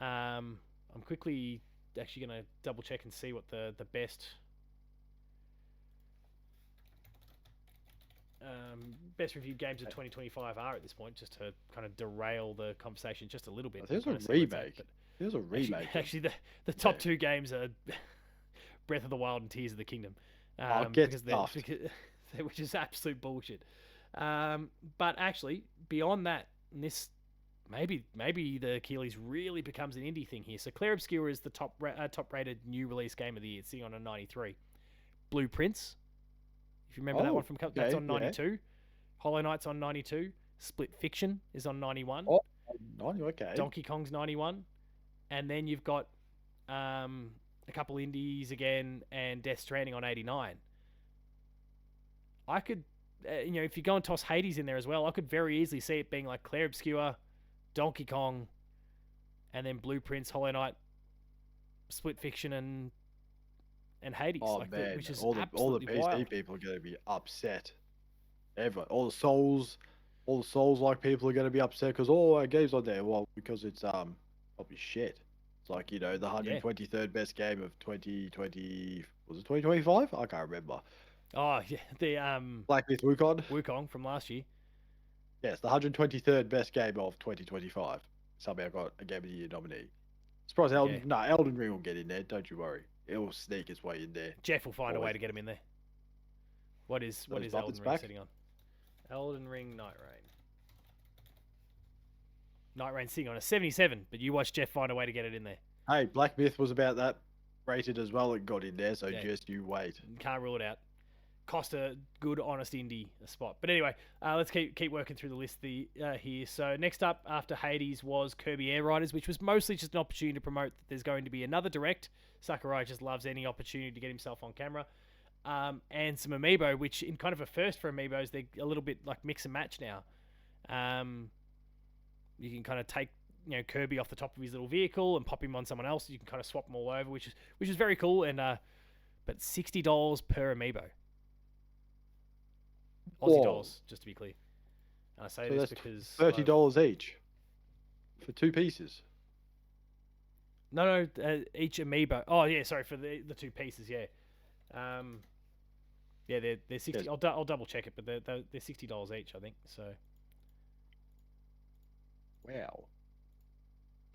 S1: I'm quickly actually going to double check and see what the best reviewed games of 2025 are at this point, just to kind of derail the conversation just a little bit.
S2: There's a remake. There's a remake.
S1: Actually, the top 2 games are Breath of the Wild and Tears of the Kingdom. Which is absolute bullshit. But actually, beyond that, and this maybe the Keeley's really becomes an indie thing here. So Clair Obscura is the top rated new release game of the year. It's sitting on a 93. Blueprints, if you remember that one from that's on 92. Yeah. Hollow Knight's on 92. Split Fiction is on 91.
S2: Oh, 90, okay.
S1: Donkey Kong's 91. And then you've got a couple indies again, and Death Stranding on 89. I could, if you go and toss Hades in there as well, I could very easily see it being like Clair Obscura, Donkey Kong, and then Blueprints, Hollow Knight, Split Fiction, and Hades.
S2: Oh
S1: like
S2: man,
S1: which is
S2: all the PC
S1: wild.
S2: people are going to be upset. Everyone, all the Souls like people are going to be upset because our game's on there. Well, because it's probably shit. It's like the 123rd best game of 2020. Was it 2025? I can't remember.
S1: Oh yeah, the
S2: Black Myth Wukong.
S1: Wukong from last year.
S2: Yes, the 123rd best game of 2025. Somehow got a Game of the Year nominee. Surprised Elden Ring will get in there. Don't you worry. It will sneak its way in there.
S1: Jeff will find a way to get him in there. What is Elden Ring sitting on? Elden Ring Night Rain. Night Rain sitting on a 77, but you watch Jeff find a way to get it in there.
S2: Hey, Black Myth was about that rated as well. It got in there, so just you wait.
S1: Can't rule it out. Cost a good, honest indie a spot. But anyway, let's keep working through the list here. So next up after Hades was Kirby Air Riders, which was mostly just an opportunity to promote that there's going to be another direct. Sakurai just loves any opportunity to get himself on camera. And some Amiibo, which in kind of a first for Amiibos, they're a little bit like mix and match now. You can kind of take Kirby off the top of his little vehicle and pop him on someone else. You can kind of swap them all over, which is very cool. And but $60 per Amiibo. Aussie dollars, just to be clear. And I say this because
S2: $30 each for 2 pieces.
S1: No, no, each amiibo. Oh yeah, sorry for the two pieces. Yeah, um, yeah, they're 60.
S2: Yes.
S1: I'll double check it, but they're $60 each, I think. So
S2: Wow.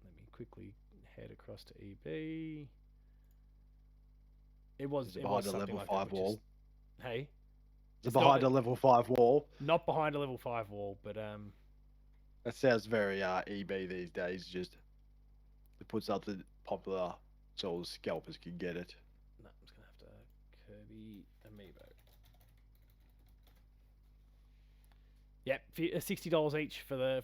S1: let me quickly head across to EB. It was
S2: Is it
S1: it was
S2: behind a
S1: something
S2: level
S1: like that,
S2: 5
S1: which is
S2: wall?
S1: hey,
S2: Is it
S1: it's not
S2: behind a level 5 wall?
S1: not behind a level 5 wall, but
S2: That sounds very EB these days. Just to put something popular so all the scalpers can get it.
S1: no, I'm just gonna have to Kirby amiibo. Yep, $60 each for the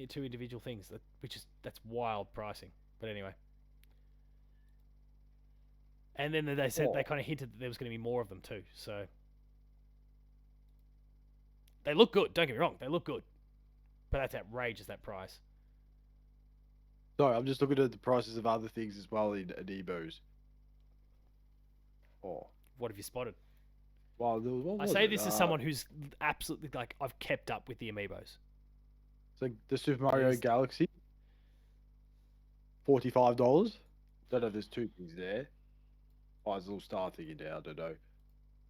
S1: two individual things. That's wild pricing. But anyway, and then they said they
S2: Oh,
S1: kind of hinted that there was going to be more of them too. So they look good. Don't get me wrong, they look good, but that's outrageous, that price.
S2: sorry, I'm just looking at the prices of other things as well in Amiibos. Oh,
S1: What have you spotted?
S2: wow, what
S1: I
S2: was
S1: say
S2: it?
S1: this as someone who's absolutely like I've kept up with the amiibos.
S2: It's like the Super Mario
S1: There's
S2: Galaxy, $45. Don't know if there's two things there. Oh, there's a little star thing in there. I don't know.
S1: a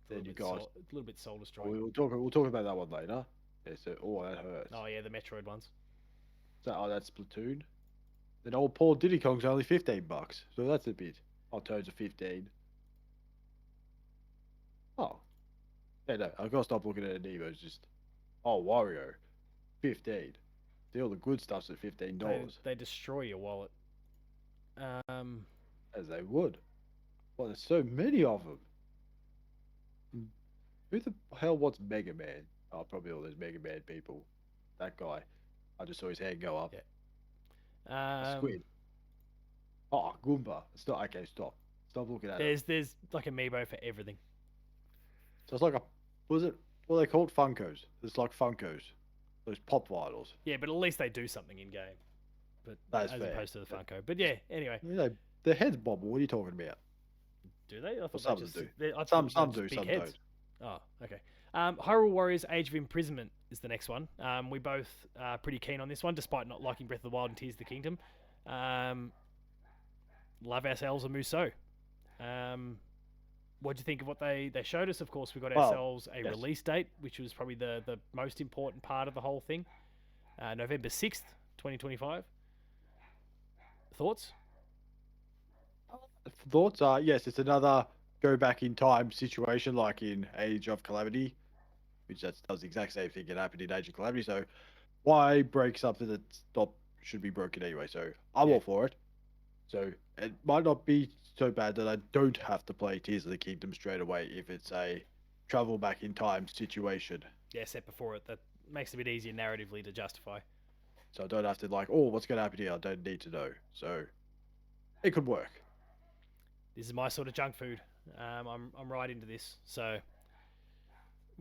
S2: Then
S1: little
S2: you
S1: bit
S2: got.
S1: a little bit soul
S2: Oh,
S1: destroying.
S2: we'll talk about that one later. Yeah. So, oh, that hurts.
S1: Oh yeah, the Metroid ones.
S2: So, oh, that's Splatoon. Then old Paul Diddy Kong's only $15. So that's a bit. Oh, Toads are 15. Oh, yeah, no, I've got to stop looking at Amiibos. Just, oh, Wario, 15. See, all the good stuff's at $15.
S1: They destroy your wallet. Um,
S2: As they would. Well, there's so many of them. Who the hell wants Mega Man? Oh, probably all those Mega Man people. That guy. I just saw his hand go up. A
S1: yeah.
S2: squid. Oh, Goomba. Stop. Okay, stop. Stop looking at him.
S1: There's like amiibo for everything.
S2: So it's like a. Was it? What are they called? Funkos. It's like Funkos. Those pop vinyls.
S1: Yeah, but at least they do something in game. But
S2: That's
S1: as
S2: fair.
S1: opposed to the Funko. But yeah, anyway,
S2: You know, their heads bobble. What are you talking about?
S1: do they? I
S2: Well,
S1: thought
S2: some
S1: they
S2: of
S1: just
S2: them do.
S1: I thought
S2: Some
S1: they
S2: some
S1: just
S2: do.
S1: big
S2: Some
S1: heads.
S2: don't.
S1: Oh, okay. Hyrule Warriors: Age of Imprisonment is the next one. We both are pretty keen on this one, despite not liking Breath of the Wild and Tears of the Kingdom. Um, love ourselves a Musou. What do you think of what they showed us? Of course, we got
S2: Well,
S1: ourselves a
S2: yes.
S1: release date, which was probably the most important part of the whole thing. November 6th, 2025. Thoughts?
S2: Thoughts are yes. It's another go back in time situation like in Age of Calamity, which does the exact same thing that happened in Age of Calamity. So why break something that's not should be broken anyway? So I'm
S1: Yeah.
S2: all for it. So it might not be so bad that I don't have to play Tears of the Kingdom straight away if it's a travel back in time situation.
S1: Yeah, set before it. That makes it a bit easier narratively to justify.
S2: So I don't have to like, oh, what's going to happen here? I don't need to know. So it could work.
S1: This is my sort of junk food. I'm right into this. So,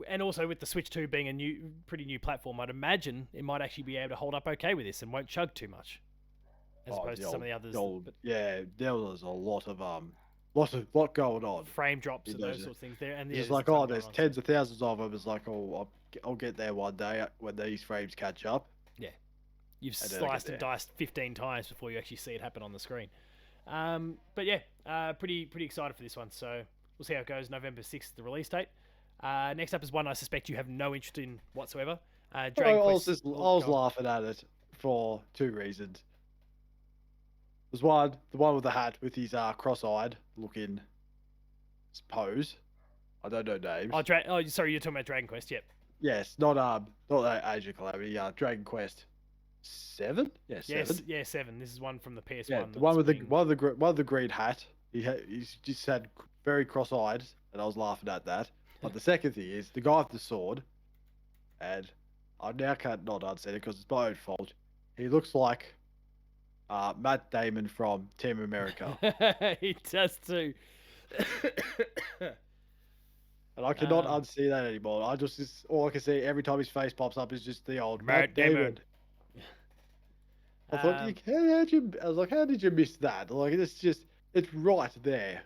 S1: and also with the Switch 2 being a pretty new platform, I'd imagine it might actually be able to hold up okay with this and won't chug too much, as
S2: Oh,
S1: opposed to some of the others. But
S2: yeah, there was a lot going on.
S1: frame drops
S2: In
S1: and those
S2: those,
S1: sorts of things there, and
S2: it's
S1: yeah,
S2: just
S1: there's a
S2: like,
S1: ton
S2: oh,
S1: going
S2: there's
S1: on.
S2: tens of thousands of them. It's like, oh, I'll get there one day when these frames catch up.
S1: Yeah, you've
S2: And then I get
S1: sliced and
S2: there.
S1: diced 15 times before you actually see it happen on the screen. But yeah, pretty excited for this one. So we'll see how it goes. November 6th, the release date. Next up is one I suspect you have no interest in whatsoever. Dragon Quest.
S2: I
S1: Oh,
S2: was
S1: go on.
S2: laughing at it for two reasons. There's one, the one with the hat with his cross-eyed looking pose. I don't know names.
S1: Oh, sorry, you're talking about Dragon Quest. Yep.
S2: Yes, not that Age of Calamity. Dragon Quest 7. Yeah, 7.
S1: Yes, yeah, 7. This is one from the PS1.
S2: Yeah, the
S1: that's
S2: one with
S1: being...
S2: one with the green hat. He's just had very cross-eyed, and I was laughing at that. But the second thing is the guy with the sword, and I now can't not unsay it because it's my own fault. He looks like Matt Damon from Team America,
S1: he does too.
S2: and I cannot
S1: um,
S2: unsee that anymore. Just all I can see every time his face pops up is just the old
S1: Matt
S2: Matt Damon. I thought,
S1: um,
S2: I was like, how did you miss that? Like, it's right there.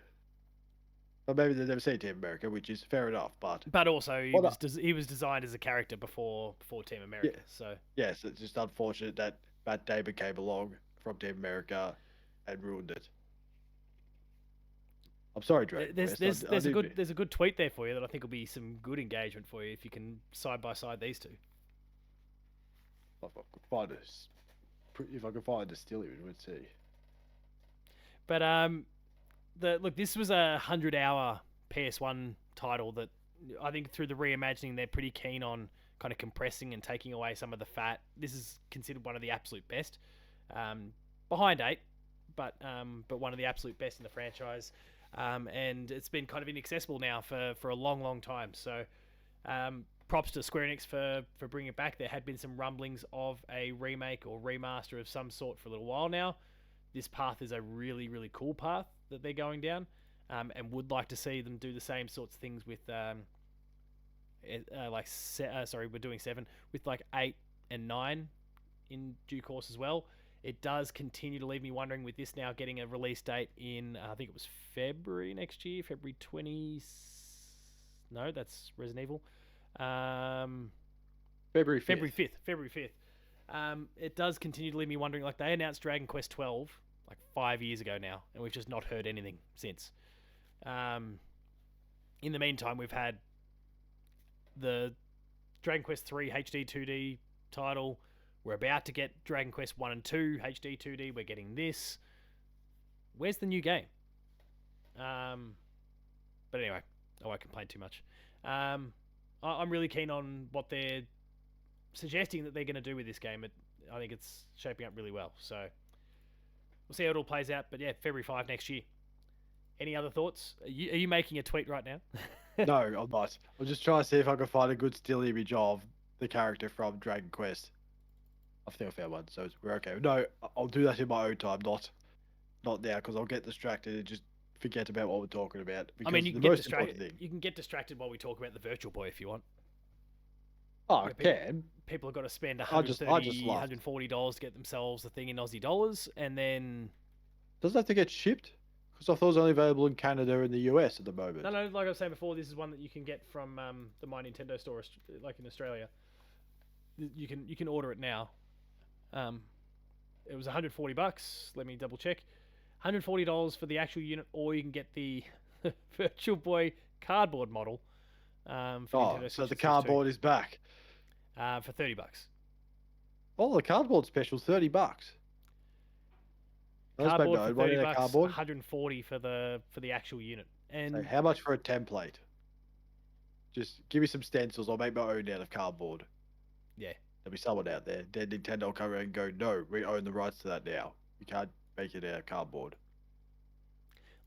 S2: But maybe they've never seen Team America, which is fair enough.
S1: but also
S2: What a-
S1: he was designed as a character before Team
S2: yeah,
S1: America. So
S2: yes, it's just unfortunate that Matt Damon came along from Team America and ruined it. I'm sorry, Dragon Quest. I did me.
S1: There's a good tweet there for you that I think will be some good engagement for you if you can side by side these two.
S2: If I could find if I could find a still image, we'd see.
S1: But this was a 100-hour PS1 title that I think through the reimagining they're pretty keen on kind of compressing and taking away some of the fat. This is considered one of the absolute best, behind 8, but one of the absolute best in the franchise. And it's been kind of inaccessible now for a long time. So props to Square Enix for bringing it back. There had been some rumblings of a remake or remaster of some sort for a little while now. This path is a really cool path that they're going down, and would like to see them do the same sorts of things with we're doing 7 with like 8 and 9 in due course as well. It does continue to leave me wondering with this now getting a release date in I think it was February next year, February 20. No, that's Resident Evil.
S2: February 5th.
S1: February 5th. It does continue to leave me wondering. Like they announced Dragon Quest 12 like 5 years ago now, and we've just not heard anything since. In the meantime, we've had the Dragon Quest 3 HD 2D title. We're about to get Dragon Quest 1 and 2 HD 2D. We're getting this. Where's the new game? But anyway, I won't complain too much. I'm really keen on what they're suggesting that they're going to do with this game. I think it's shaping up really well. So we'll see how it all plays out. But yeah, February 5 next year. Any other thoughts? Are you making a tweet right now?
S2: No, I'm not. I'm just trying to see if I can find a good still image of the character from Dragon Quest. I think I found one, so we're okay. No, I'll do that in my own time, not now, because I'll get distracted and just forget about what we're talking about.
S1: I mean, you can get distracted. You can get distracted while we talk about the Virtual Boy if you want.
S2: Oh, I can.
S1: People have got to spend $140 to get themselves a thing in Aussie dollars, and then...
S2: Does that have to get shipped? Because I thought it was only available in Canada and the US at the moment.
S1: No, like I was saying before, this is one that you can get from the My Nintendo store, like in Australia. You can order it now. It was $140. Let me double check. $140 for the actual unit, or you can get the Virtual Boy cardboard model.
S2: So the cardboard is back.
S1: For $30.
S2: Oh, the cardboard special, $30.
S1: Cardboard for $30, cardboard. $140 for the actual unit. And
S2: so how much for a template? Just give me some stencils. I'll make my own out of cardboard.
S1: Yeah.
S2: There'll be someone out there. Then Nintendo will come around and go, no, we own the rights to that now. You can't make it out of cardboard.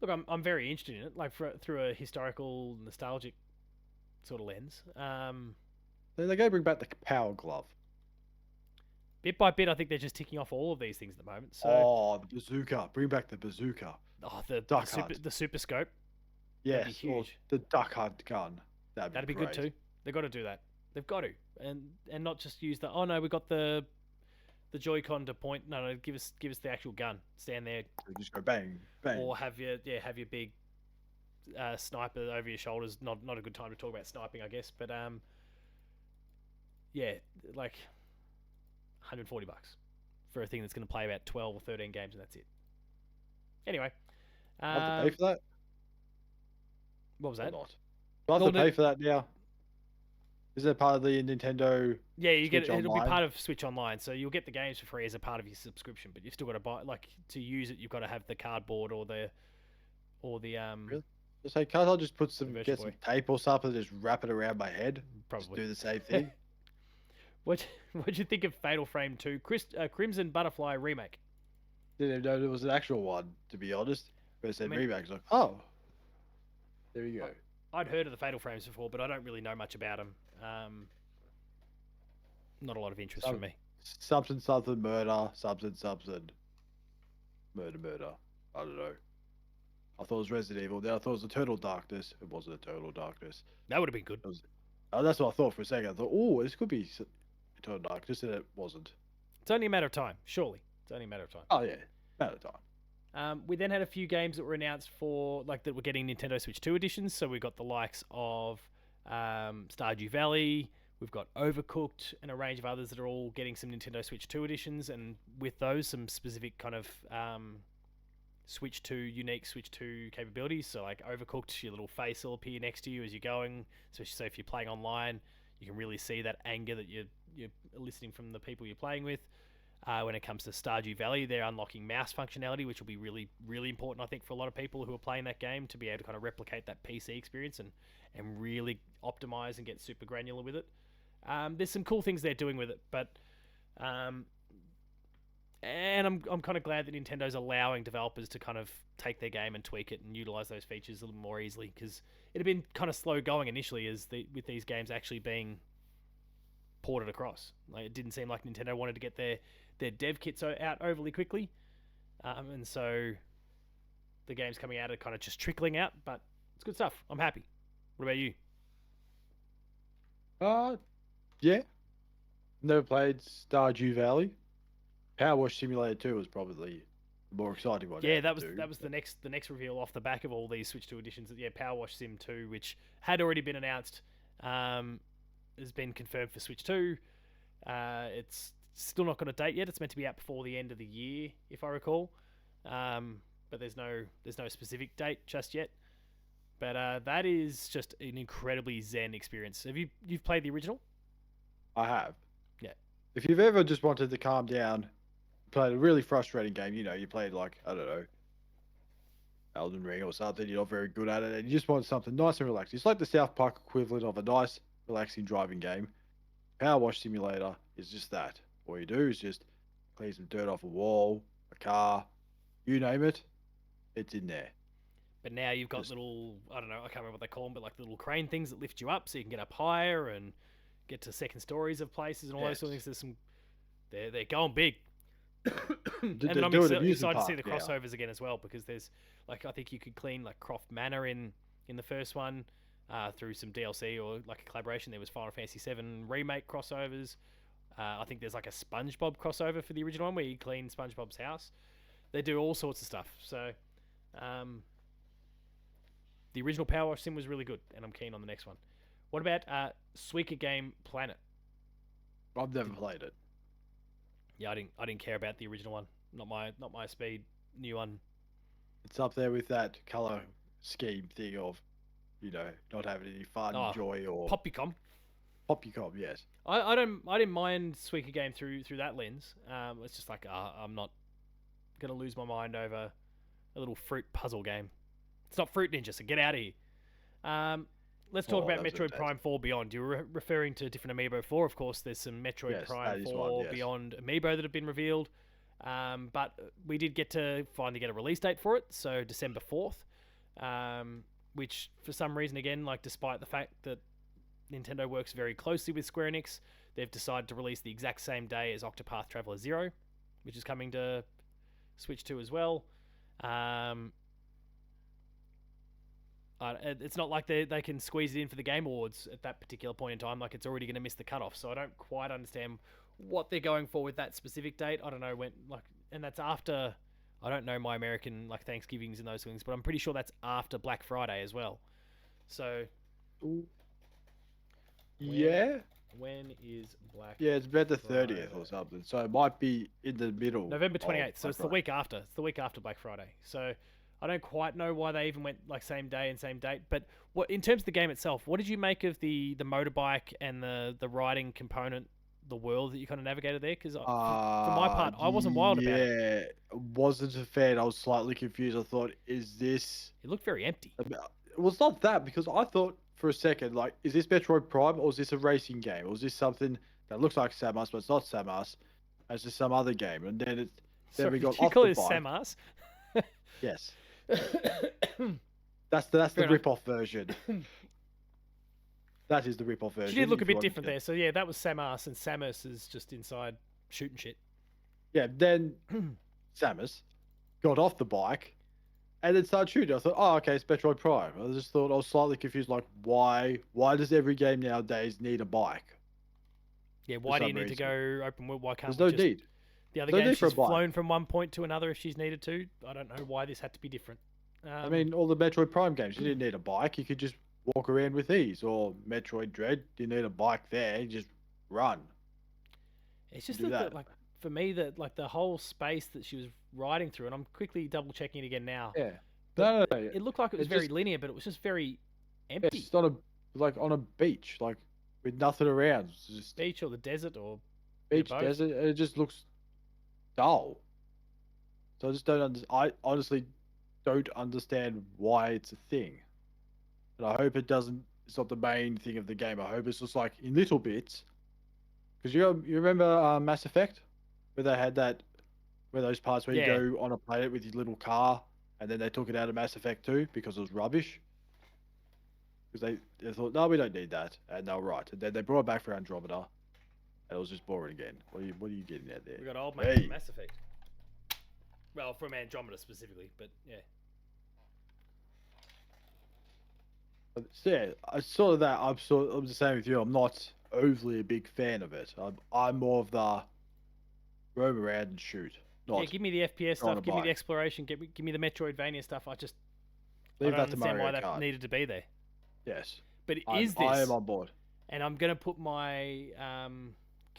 S1: Look, I'm very interested in it, like through a historical, nostalgic sort of lens.
S2: They're going to bring back the Power Glove.
S1: Bit by bit, I think they're just ticking off all of these things at the moment. So,
S2: the bazooka. Bring back the bazooka.
S1: Oh, the super scope.
S2: Yes,
S1: that'd be huge.
S2: Or the duck hunt gun.
S1: That'd be good too. They've got to do that. They've got to, and not just use the. Oh no, we got the Joy-Con to point. No, give us the actual gun. Stand there.
S2: Just go bang, bang.
S1: Or have your big sniper over your shoulders. Not a good time to talk about sniping, I guess. But yeah, like $140 for a thing that's going to play about 12 or 13 games, and that's it. Anyway,
S2: I have to pay for that.
S1: What was that?
S2: Or not? Do I have to pay for that now? Is it part of the Nintendo?
S1: Yeah, you get it. It'll be part of Switch Online, so you'll get the games for free as a part of your subscription. But you've still got to buy, like, to use it. You've got to have the cardboard or the
S2: Really? Just say, can't I just get some tape or something, and just wrap it around my head?
S1: Probably
S2: just do the same thing.
S1: What'd you think of Fatal Frame 2 Crimson Butterfly remake?
S2: Didn't even know there was an actual one, to be honest. But it said remake. I was like, oh, there you go.
S1: I'd heard of the Fatal Frames before, but I don't really know much about them. Not a lot of interest from me.
S2: Something murder, something murder. I don't know. I thought it was Resident Evil. Then I thought it was Eternal Darkness. It wasn't Eternal Darkness.
S1: That would have been good.
S2: That's what I thought for a second. I thought, oh, this could be Eternal Darkness, and it wasn't.
S1: It's only a matter of time, surely. It's only a matter of time.
S2: Oh yeah, matter of time.
S1: We then had a few games that were announced for, like, that were getting Nintendo Switch 2 editions. So we got the likes of Stardew Valley. We've got Overcooked and a range of others that are all getting some Nintendo Switch 2 editions, and with those, some specific kind of Switch 2 unique Switch 2 capabilities. So like Overcooked, your little face will appear next to you as you're going. So if you're playing online, you can really see that anger that you're eliciting from the people you're playing with. When it comes to Stardew Valley, they're unlocking mouse functionality, which will be really, really important, I think, for a lot of people who are playing that game to be able to kind of replicate that PC experience and really optimize and get super granular with it. There's some cool things they're doing with it, but and I'm kind of glad that Nintendo's allowing developers to kind of take their game and tweak it and utilize those features a little more easily, because it had been kind of slow going initially with these games actually being ported across. Like, it didn't seem like Nintendo wanted to get their dev kits out overly quickly, and so the games coming out are kind of just trickling out. But it's good stuff. I'm happy. What about you?
S2: Yeah. Never played Stardew Valley. Power Wash Simulator 2 was probably the more exciting one.
S1: Yeah, that was the next reveal off the back of all these Switch 2 editions. Yeah, Power Wash Sim 2, which had already been announced, has been confirmed for Switch 2. It's still not got a date yet. It's meant to be out before the end of the year, if I recall. But there's no specific date just yet. But that is just an incredibly zen experience. You've played the original?
S2: I have.
S1: Yeah.
S2: If you've ever just wanted to calm down, played a really frustrating game, you played like, I don't know, Elden Ring or something, you're not very good at it, and you just want something nice and relaxed. It's like the South Park equivalent of a nice, relaxing driving game. Power Wash Simulator is just that. All you do is just clean some dirt off a wall, a car, you name it, it's in there.
S1: But now you've got little, I don't know, I can't remember what they call them, but like little crane things that lift you up so you can get up higher and get to second stories of places and all those sort of things. There's some, they're going big. And then I'm excited to see the crossovers again as well, because there's, like, I think you could clean like Croft Manor in the first one through some DLC or like a collaboration. There was Final Fantasy VII remake crossovers. I think there's like a SpongeBob crossover for the original one where you clean SpongeBob's house. They do all sorts of stuff. So the original Power Wash Sim was really good, and I'm keen on the next one. What about Suika Game Planet?
S2: I've never played it.
S1: Yeah, I didn't care about the original one. Not my speed. New one.
S2: It's up there with that color scheme thing of, not having any fun, joy, or
S1: Poppycom.
S2: Poppycom, yes.
S1: I didn't mind Suika Game through that lens. It's just like I'm not gonna lose my mind over a little fruit puzzle game. It's not Fruit Ninja, so get out of here. Let's talk about Metroid Prime 4 Beyond. You're referring to different Amiibo 4. Of course, there's some Metroid Prime 4 Beyond Amiibo that have been revealed. But we did get to finally get a release date for it, so December 4th. Which, for some reason, again, like despite the fact that Nintendo works very closely with Square Enix, they've decided to release the exact same day as Octopath Traveler 0, which is coming to Switch 2 as well. It's not like they can squeeze it in for the Game Awards at that particular point in time. Like, it's already going to miss the cutoff. So I don't quite understand what they're going for with that specific date. I don't know when, like, and that's after, I don't know my American, like, Thanksgivings and those things, but I'm pretty sure that's after Black Friday as well. So, when is Black
S2: Yeah, it's about the 30th or something. So it might be in the middle.
S1: November 28th. So it's the week after. It's the week after Black Friday. So I don't quite know why they even went like same day and same date. But what in terms of the game itself, what did you make of the motorbike and the riding component, the world that you kind of navigated there? Because for my part, I wasn't wild about it.
S2: Yeah, wasn't a fan. I was slightly confused. I thought, is this...
S1: It looked very empty.
S2: It was not that, because I thought for a second, like, is this Metroid Prime or is this a racing game? Or is this something that looks like Samus, but it's not Samus? It's just some other game. And then we got off the bike.
S1: Samus?
S2: Yes. That's the rip-off version. That is the rip-off version.
S1: She did look a bit different there. So yeah, that was Samus, and Samus is just inside shooting shit.
S2: Yeah, then Samus got off the bike and then started shooting. I thought, oh, okay, it's Metroid Prime. I just thought, I was slightly confused, like, why does every game nowadays need a bike?
S1: Yeah, why do you need to go open world? Why can't
S2: There's no need.
S1: The other game, she's flown from one point to another if she's needed to. I don't know why this had to be different.
S2: I mean, all the Metroid Prime games, you didn't need a bike. You could just walk around with ease. Or Metroid Dread, you need a bike there, you just run
S1: It's
S2: and
S1: just
S2: do
S1: that,
S2: that.
S1: like, for me, that like the whole space that she was riding through, and I'm quickly double checking it again now,
S2: Yeah.
S1: but
S2: No, no, no.
S1: it looked like it was
S2: It
S1: very
S2: just
S1: linear, but it was just very
S2: it's
S1: empty.
S2: just on a like on a beach, like with nothing around. It's just
S1: Beach or the desert or a bit of
S2: beach
S1: both.
S2: desert, and it just looks dull. So I just don't I honestly don't understand why it's a thing. And I hope it doesn't. It's not the main thing of the game. I hope it's just like in little bits. Because you remember Mass Effect, where they had that where those parts where you
S1: Yeah,
S2: go on a planet with your little car, and then they took it out of Mass Effect 2 because it was rubbish. Because they thought, no, we don't need that, and they were right. And then they brought it back for Andromeda, and it was just boring again. What are you getting at there?
S1: we got old mate from
S2: Hey,
S1: Mass Effect. Well, from Andromeda specifically, but yeah.
S2: so yeah, I sort of that. I'm the same with you. I'm not overly a big fan of it. I'm more of the roam around and shoot,
S1: Yeah,
S2: not
S1: give me the FPS
S2: go on
S1: stuff,
S2: a
S1: give me the
S2: bike.
S1: exploration, give me the Metroidvania stuff. I
S2: Leave
S1: don't
S2: that to
S1: understand
S2: Mario
S1: why that
S2: Kart.
S1: needed to be there.
S2: Yes,
S1: But it
S2: I'm
S1: is
S2: I am
S1: this,
S2: on board.
S1: and I'm gonna put my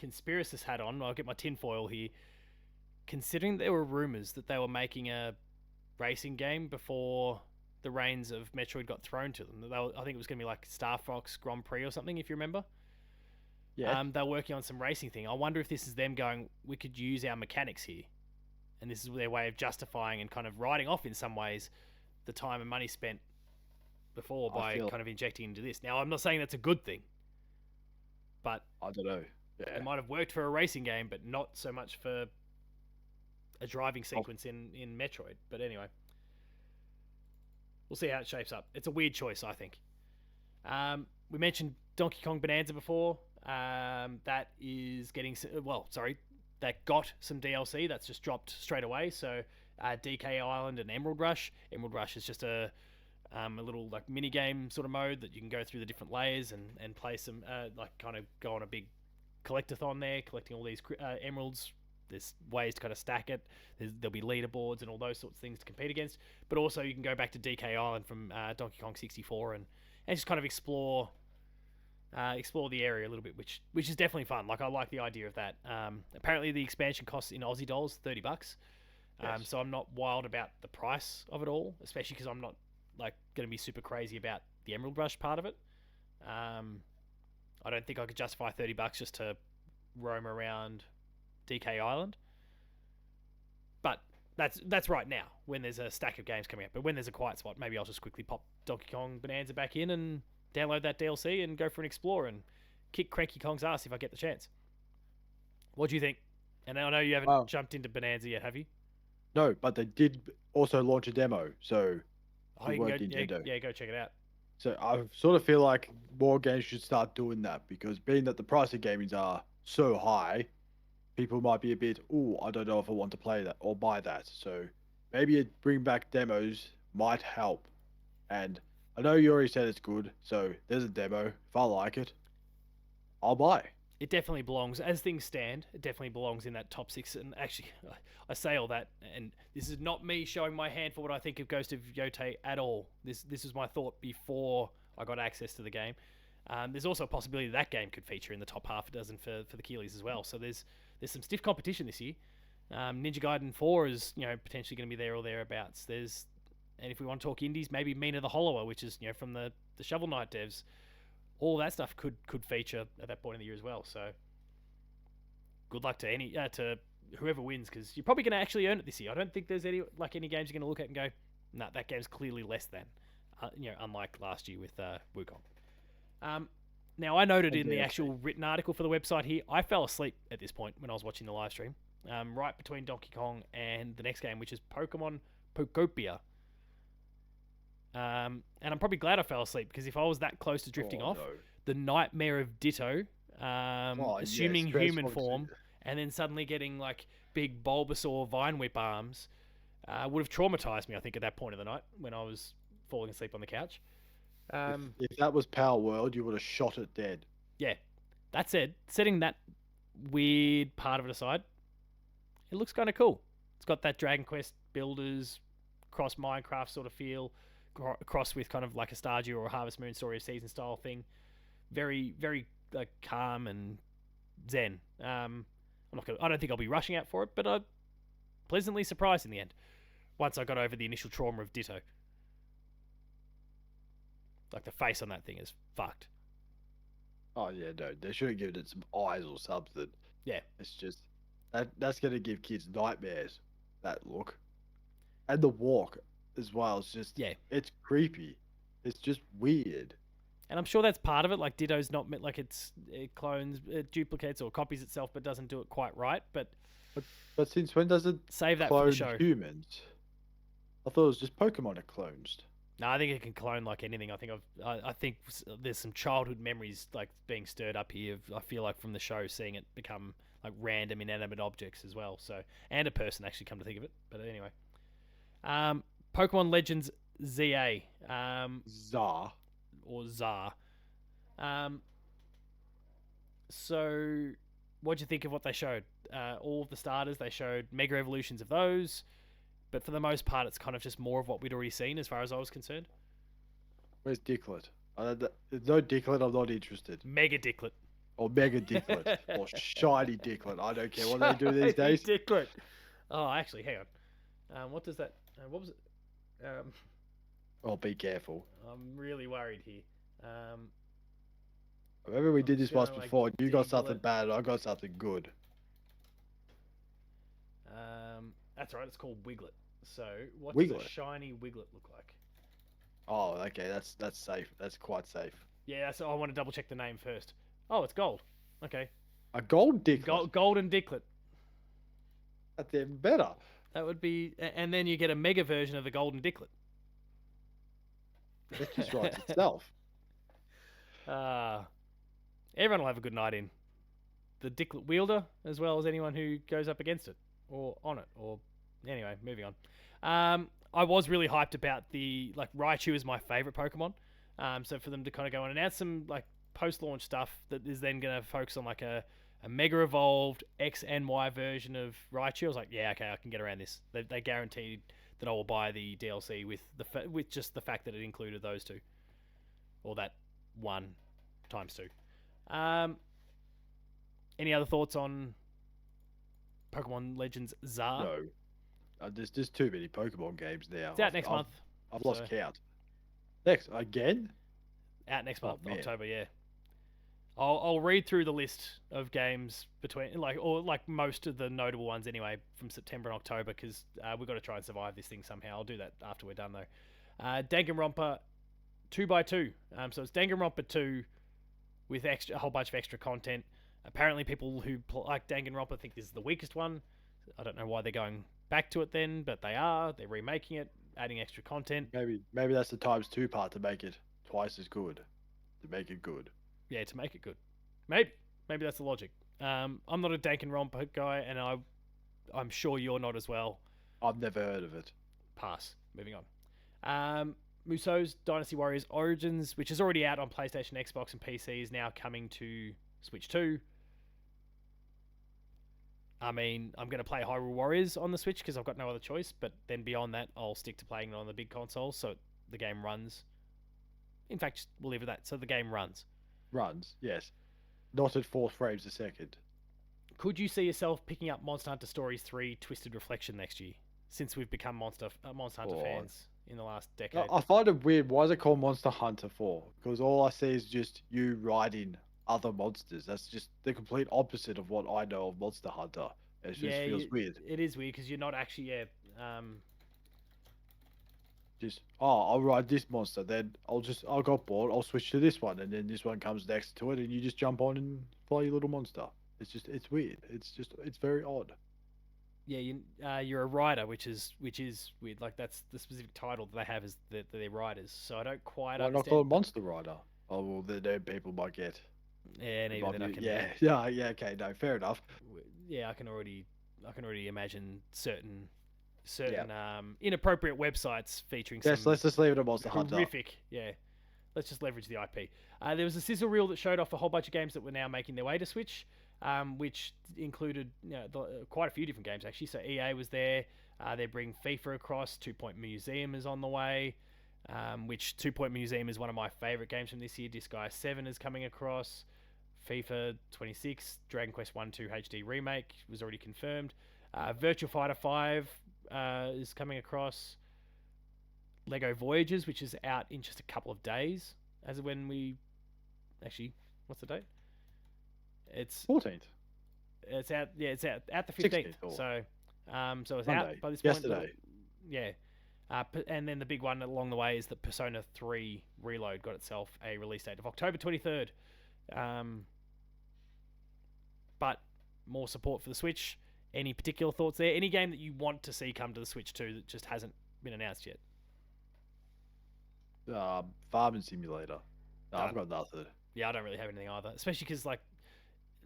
S1: conspiracist hat on. I'll get my tinfoil here. Considering there were rumors that they were making a racing game before the reins of Metroid got thrown to them. I think it was going to be like Star Fox Grand Prix or something, if you remember.
S2: Yes,
S1: They were working on some racing thing. I wonder if this is them going, we could use our mechanics here. And this is their way of justifying and kind of writing off in some ways the time and money spent before
S2: I
S1: by
S2: feel
S1: kind of injecting into this. Now, I'm not saying that's a good thing, but
S2: I don't know.
S1: it
S2: Yeah,
S1: might have worked for a racing game, but not so much for a driving
S2: I'll,
S1: sequence in Metroid. But anyway, we'll see how it shapes up. It's a weird choice, I think. We mentioned Donkey Kong Bonanza before. That is getting that got some DLC. That's just dropped straight away. So DK Island and Emerald Rush. Emerald Rush is just a little like mini game sort of mode that you can go through the different layers and play some like kind of go on a big collectathon there, collecting all these emeralds. There's ways to kind of stack it. There'll be leaderboards and all those sorts of things to compete against. But also you can go back to DK Island from Donkey Kong 64 and just kind of explore the area a little bit, which is definitely fun. Like I like the idea of that. Apparently the expansion costs in Aussie dollars $30.
S2: yes.
S1: So I'm not wild about the price of it all, especially because I'm not like going to be super crazy about the Emerald Rush part of it. Um, I don't think I could justify $30 just to roam around DK Island. But that's right now when there's a stack of games coming up. But when there's a quiet spot, maybe I'll just quickly pop Donkey Kong Bonanza back in and download that DLC and go for an explore and kick Cranky Kong's ass if I get the chance. What do you think? And I know you haven't
S2: Well,
S1: jumped into Bonanza yet, have you?
S2: no, but they did also launch a demo. So
S1: Oh,
S2: good
S1: you can go,
S2: work, Nintendo.
S1: go check it out.
S2: So I sort of feel like more games should start doing that because being that the price of gamings are so high, people might be a bit, oh, I don't know if I want to play that or buy that. So maybe bring back demos might help. And I know you already said it's good, so there's a demo. If I like it, I'll buy.
S1: It definitely belongs, as things stand, it definitely belongs in that top six. And actually, I say all that, and this is not me showing my hand for what I think of Ghost of Yote at all. This is my thought before I got access to the game. There's also a possibility that game could feature in the top half a dozen for the Keeleys as well. So there's some stiff competition this year. Ninja Gaiden 4 is potentially going to be there or thereabouts. And if we want to talk indies, maybe Mina the Hollower, which is from the Shovel Knight devs. All that stuff could feature at that point in the year as well. So good luck to whoever wins, because you're probably going to actually earn it this year. I don't think there's any games you're going to look at and go, nah, that game's clearly less than. Unlike last year with Wukong. Now I noted in the actual written article for the website here, I fell asleep at this point when I was watching the live stream, right between Donkey Kong and the next game, which is Pokemon Pokopia. And I'm probably glad I fell asleep, because if I was that close to drifting off,
S2: No.
S1: the nightmare of Ditto, assuming
S2: yes,
S1: human form, and then suddenly getting like big Bulbasaur Vine Whip arms, would have traumatized me, I think, at that point of the night when I was falling asleep on the couch.
S2: If that was Power World, you would have shot it dead.
S1: Yeah, that said, setting that weird part of it aside, it looks kind of cool. It's got that Dragon Quest Builders cross Minecraft sort of feel. crossed with kind of like a Stardew or a Harvest Moon Story of Season style thing. Very, very like calm and zen. I don't think I'll be rushing out for it, but I'm pleasantly surprised in the end. Once I got over the initial trauma of Ditto, like the face on that thing is fucked.
S2: Oh yeah, no, they should have given it some eyes or something.
S1: Yeah,
S2: It's just that's gonna give kids nightmares. That look and the walk as well. It's just
S1: yeah,
S2: it's creepy. It's just weird.
S1: and I'm sure that's part of it. Like Ditto's not meant like it clones, it duplicates or copies itself, but doesn't do it quite right. But
S2: But but since when does it
S1: save that for the
S2: clone
S1: show.
S2: humans? I thought it was just Pokemon it clones.
S1: No, I think it can clone like anything. I think there's some childhood memories like being stirred up here. I feel like from the show, seeing it become like random inanimate objects as well. So and a person actually, come to think of it. But anyway, Pokemon Legends ZA,
S2: Zar.
S1: or Zar. So what'd you think of what they showed? All of the starters, they showed Mega Evolutions of those. But for the most part, it's kind of just more of what we'd already seen as far as I was concerned.
S2: Where's Dicklet? There's no Dicklet. I'm not interested.
S1: Mega Dicklet.
S2: Or Mega Dicklet. Or Shiny Dicklet. I don't care what they do these days.
S1: Dicklet. Oh, actually, hang on. What does that? What was it?
S2: Oh, be careful.
S1: I'm really worried here.
S2: Remember we did
S1: just
S2: this once
S1: gonna, like,
S2: before. You got something
S1: Diglett.
S2: bad. I got something good.
S1: That's right. It's called Wiglet. So, what does a
S2: Wiglet?
S1: shiny Wiglet look like?
S2: Oh, okay. That's safe. That's quite safe.
S1: Yeah, so I want to double check the name first. Oh, it's gold. Okay,
S2: A gold Dicklet.
S1: golden Dicklet.
S2: That's even better.
S1: That would be, and then you get a mega version of the golden Dicklet.
S2: It just writes itself.
S1: Everyone will have a good night in. The Dicklet wielder, as well as anyone who goes up against it or on it. Or anyway, moving on. I was really hyped about Raichu is my favorite Pokemon. So for them to kind of go and announce some like post-launch stuff that is then going to focus on like a mega evolved X and Y version of Raichu, I was like, yeah, okay, I can get around this. They guaranteed that I will buy the DLC with just the fact that it included those two, or that 1 times 2. Any other thoughts on Pokemon Legends Zar?
S2: No. There's just too many Pokemon games now.
S1: It's out next month.
S2: I've lost count. Next again?
S1: Out next month,
S2: man.
S1: October. Yeah. I'll read through the list of games between like most of the notable ones anyway from September and October, because we've got to try and survive this thing somehow. I'll do that after we're done though. Danganronpa 2x2. So it's Danganronpa 2 with a whole bunch of extra content. Apparently, people who like Danganronpa think this is the weakest one. I don't know why they're going back to it then, but they are. They're remaking it, adding extra content.
S2: Maybe that's the ×2 part to make it twice as good. To make it good.
S1: Yeah, to make it good. Maybe that's the logic. I'm not a Danganronpa guy, and I'm sure you're not as well.
S2: I've never heard of it.
S1: Pass. Moving on. Musou's Dynasty Warriors Origins, which is already out on PlayStation, Xbox, and PC, is now coming to Switch 2. I mean, I'm going to play Hyrule Warriors on the Switch because I've got no other choice, but then beyond that, I'll stick to playing it on the big console so the game runs. In fact, we'll leave it at that. So the game runs.
S2: Runs, yes. Not at 4 frames a second.
S1: Could you see yourself picking up Monster Hunter Stories 3 Twisted Reflection next year, since we've become Monster Hunter fans in the last decade?
S2: I find it weird. Why is it called Monster Hunter 4? Because all I see is just you riding other monsters. That's just the complete opposite of what I know of Monster Hunter. It just feels weird.
S1: It is weird because you're not actually,
S2: Just, I'll ride this monster, then I got bored, I'll switch to this one, and then this one comes next to it, and you just jump on and fly your little monster. It's weird. It's very odd.
S1: Yeah, you're a rider, which is weird. Like that's the specific title that they have, is that they're riders. So I don't quite
S2: Why not
S1: understand.
S2: call it Monster Rider? Oh well, then people might get.
S1: Yeah, and even then I can.
S2: Yeah. Okay, no, fair enough.
S1: Yeah, I can already imagine certain inappropriate websites featuring.
S2: Yes, let's just leave it at Monster
S1: horrific,
S2: Hunter.
S1: Yeah. Let's just leverage the IP. There was a sizzle reel that showed off a whole bunch of games that were now making their way to Switch, which included quite a few different games actually. So EA was there. They bring FIFA across. 2 Point Museum is on the way. which 2 Point Museum is one of my favorite games from this year. Disgaea 7 is coming across. FIFA 26, Dragon Quest 1 2 HD Remake was already confirmed. Virtua Fighter 5 is coming across. Lego Voyages, which is out in just a couple of days, as of when we actually, what's the date? It's
S2: 14th.
S1: It's out. Yeah, it's out the 15th.
S2: 16th,
S1: So, so it's
S2: Monday.
S1: out by this
S2: Yesterday.
S1: point. Yeah. And then the big one along the way is that Persona 3 Reload got itself a release date of October 23rd. But more support for the Switch. Any particular thoughts there? Any game that you want to see come to the Switch too that just hasn't been announced yet?
S2: Farming Simulator. No, I've got nothing.
S1: Yeah, I don't really have anything either. Especially because like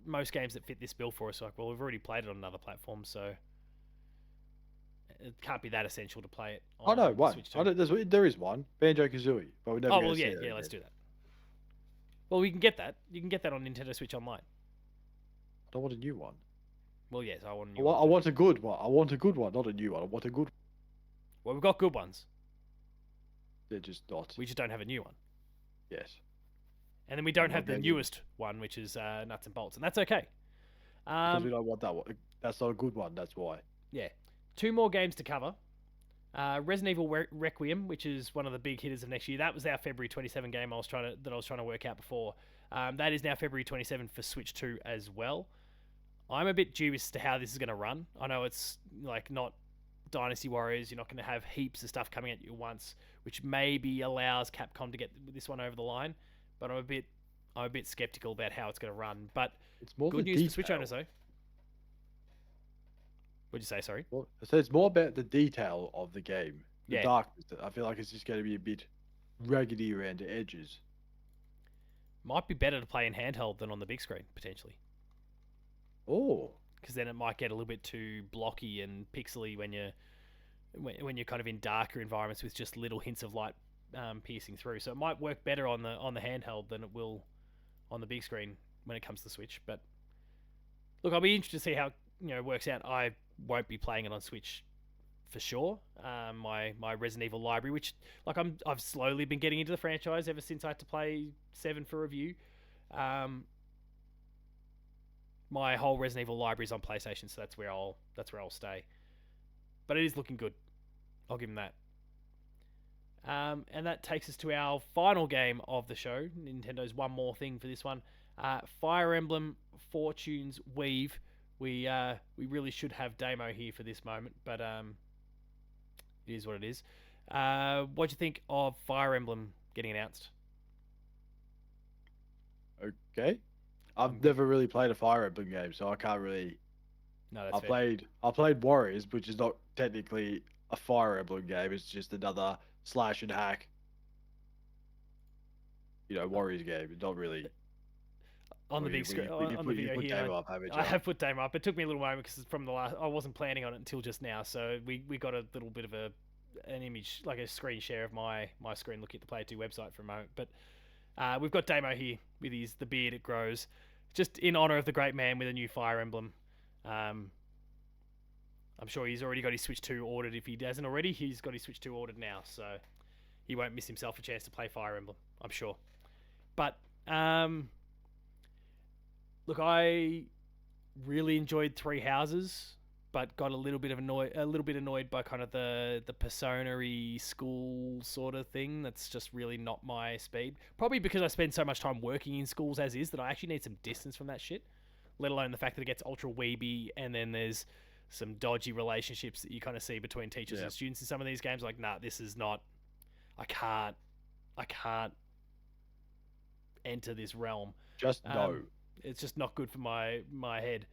S1: most games that fit this bill for us, like, well, we've already played it on another platform, so it can't be that essential to play it on
S2: I know one.
S1: Switch
S2: I know, there is one. Banjo Kazooie, but we never.
S1: Oh well, yeah, let's do that. Well, we can get that. You can get that on Nintendo Switch Online.
S2: I don't want a new one.
S1: Well, yes, I want a new
S2: I want a good one. I want a good one, not a new one. I want a good.
S1: Well, we've got good ones.
S2: They're just not.
S1: We just don't have a new one.
S2: Yes.
S1: And then we don't have the newest one, which is Nuts and Bolts, and that's okay.
S2: Because we don't want that one. That's not a good one. That's why.
S1: Yeah. 2 more games to cover. Resident Evil Requiem, which is one of the big hitters of next year. That was our February 27 game I was trying to work out before. That is now February 27 for Switch 2 as well. I'm a bit dubious as to how this is going to run. I know it's like not Dynasty Warriors. You're not going to have heaps of stuff coming at you at once, which maybe allows Capcom to get this one over the line. But I'm a bit skeptical about how it's going to run. But
S2: it's more
S1: good news for Switch owners, though. What'd you say? Sorry.
S2: Well, so it's more about the detail of the game, the
S1: Yeah.
S2: darkness. I feel like it's just going to be a bit raggedy around the edges.
S1: Might be better to play in handheld than on the big screen potentially.
S2: Oh.
S1: Because then it might get a little bit too blocky and pixely when you're kind of in darker environments with just little hints of light piercing through. So it might work better on the handheld than it will on the big screen when it comes to Switch. But look, I'll be interested to see how it works out. I won't be playing it on Switch for sure. My Resident Evil library, which like I've slowly been getting into the franchise ever since I had to play 7 for review. My whole Resident Evil library is on PlayStation, so that's where I'll stay. But it is looking good. I'll give them that. And that takes us to our final game of the show. Nintendo's one more thing for this one. Fire Emblem Fortune's Weave. We really should have Damo here for this moment, but it is what it is. What do you think of Fire Emblem getting announced?
S2: Okay. I've never really played a Fire Emblem game, so I can't really.
S1: No, that's fair.
S2: I played Warriors, which is not technically a Fire Emblem game. It's just another slash and hack. Warriors game. It's not really.
S1: On the big screen, on the video here, I have put Damo up. It took me a little moment because from the last, I wasn't planning on it until just now. So we got a little bit of an image, like a screen share of my screen looking at the Player 2 website for a moment. But we've got Damo here with the beard it grows, just in honor of the great man with a new Fire Emblem. I'm sure he's already got his Switch 2 ordered. If he doesn't already, he's got his Switch 2 ordered now, so he won't miss himself a chance to play Fire Emblem, I'm sure. But look, I really enjoyed Three Houses, but got a little bit annoyed by kind of the Persona-y school sort of thing. That's just really not my speed. Probably because I spend so much time working in schools as is that I actually need some distance from that shit. Let alone the fact that it gets ultra weeby, and then there's some dodgy relationships that you kind of see between teachers and students in some of these games. Like, nah, this is not. I can't enter this realm.
S2: Just no.
S1: It's just not good for my head.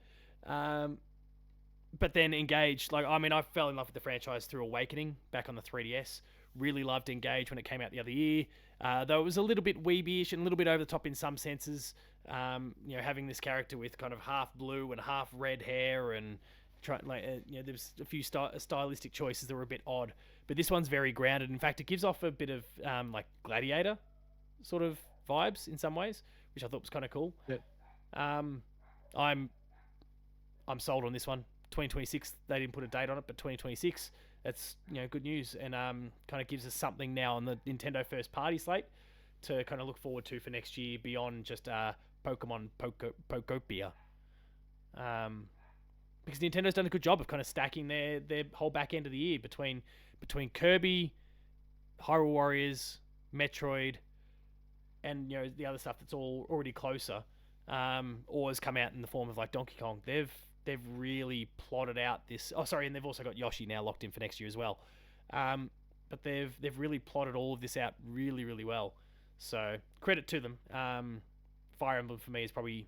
S1: But then Engage, I fell in love with the franchise through Awakening back on the 3DS. Really loved Engage when it came out the other year. Though it was a little bit weeby-ish and a little bit over the top in some senses. Having this character with kind of half blue and half red hair, and there's a few stylistic choices that were a bit odd. But this one's very grounded. In fact, it gives off a bit of like Gladiator sort of vibes in some ways, which I thought was kind of cool.
S2: Yeah.
S1: I'm sold on this one. 2026. They didn't put a date on it, but 2026. That's good news, and kind of gives us something now on the Nintendo first party slate to kind of look forward to for next year beyond just Pokemon Pokopia. Um, because Nintendo's done a good job of kind of stacking their whole back end of the year between Kirby, Hyrule Warriors, Metroid, and the other stuff that's all already closer, or has come out in the form of like Donkey Kong. They've really plotted out this. Oh, sorry, and they've also got Yoshi now locked in for next year as well. But they've really plotted all of this out really really well. So credit to them. Fire Emblem for me is probably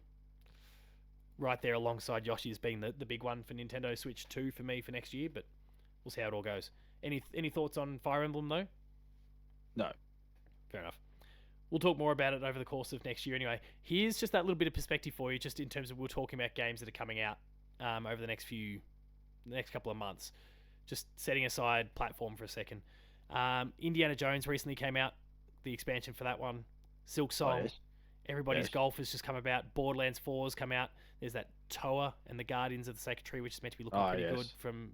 S1: right there alongside Yoshi as being the big one for Nintendo Switch 2 for me for next year. But we'll see how it all goes. Any thoughts on Fire Emblem though?
S2: No.
S1: Fair enough. We'll talk more about it over the course of next year anyway. Here's just that little bit of perspective for you, just in terms of we're talking about games that are coming out over the next couple of months. Just setting aside platform for a second. Indiana Jones recently came out, the expansion for that one. Silk Song.
S2: Oh, yes.
S1: Everybody's Golf has just come about. Borderlands 4 has come out. There's that Toa and the Guardians of the Sacred Tree, which is meant to be looking pretty good from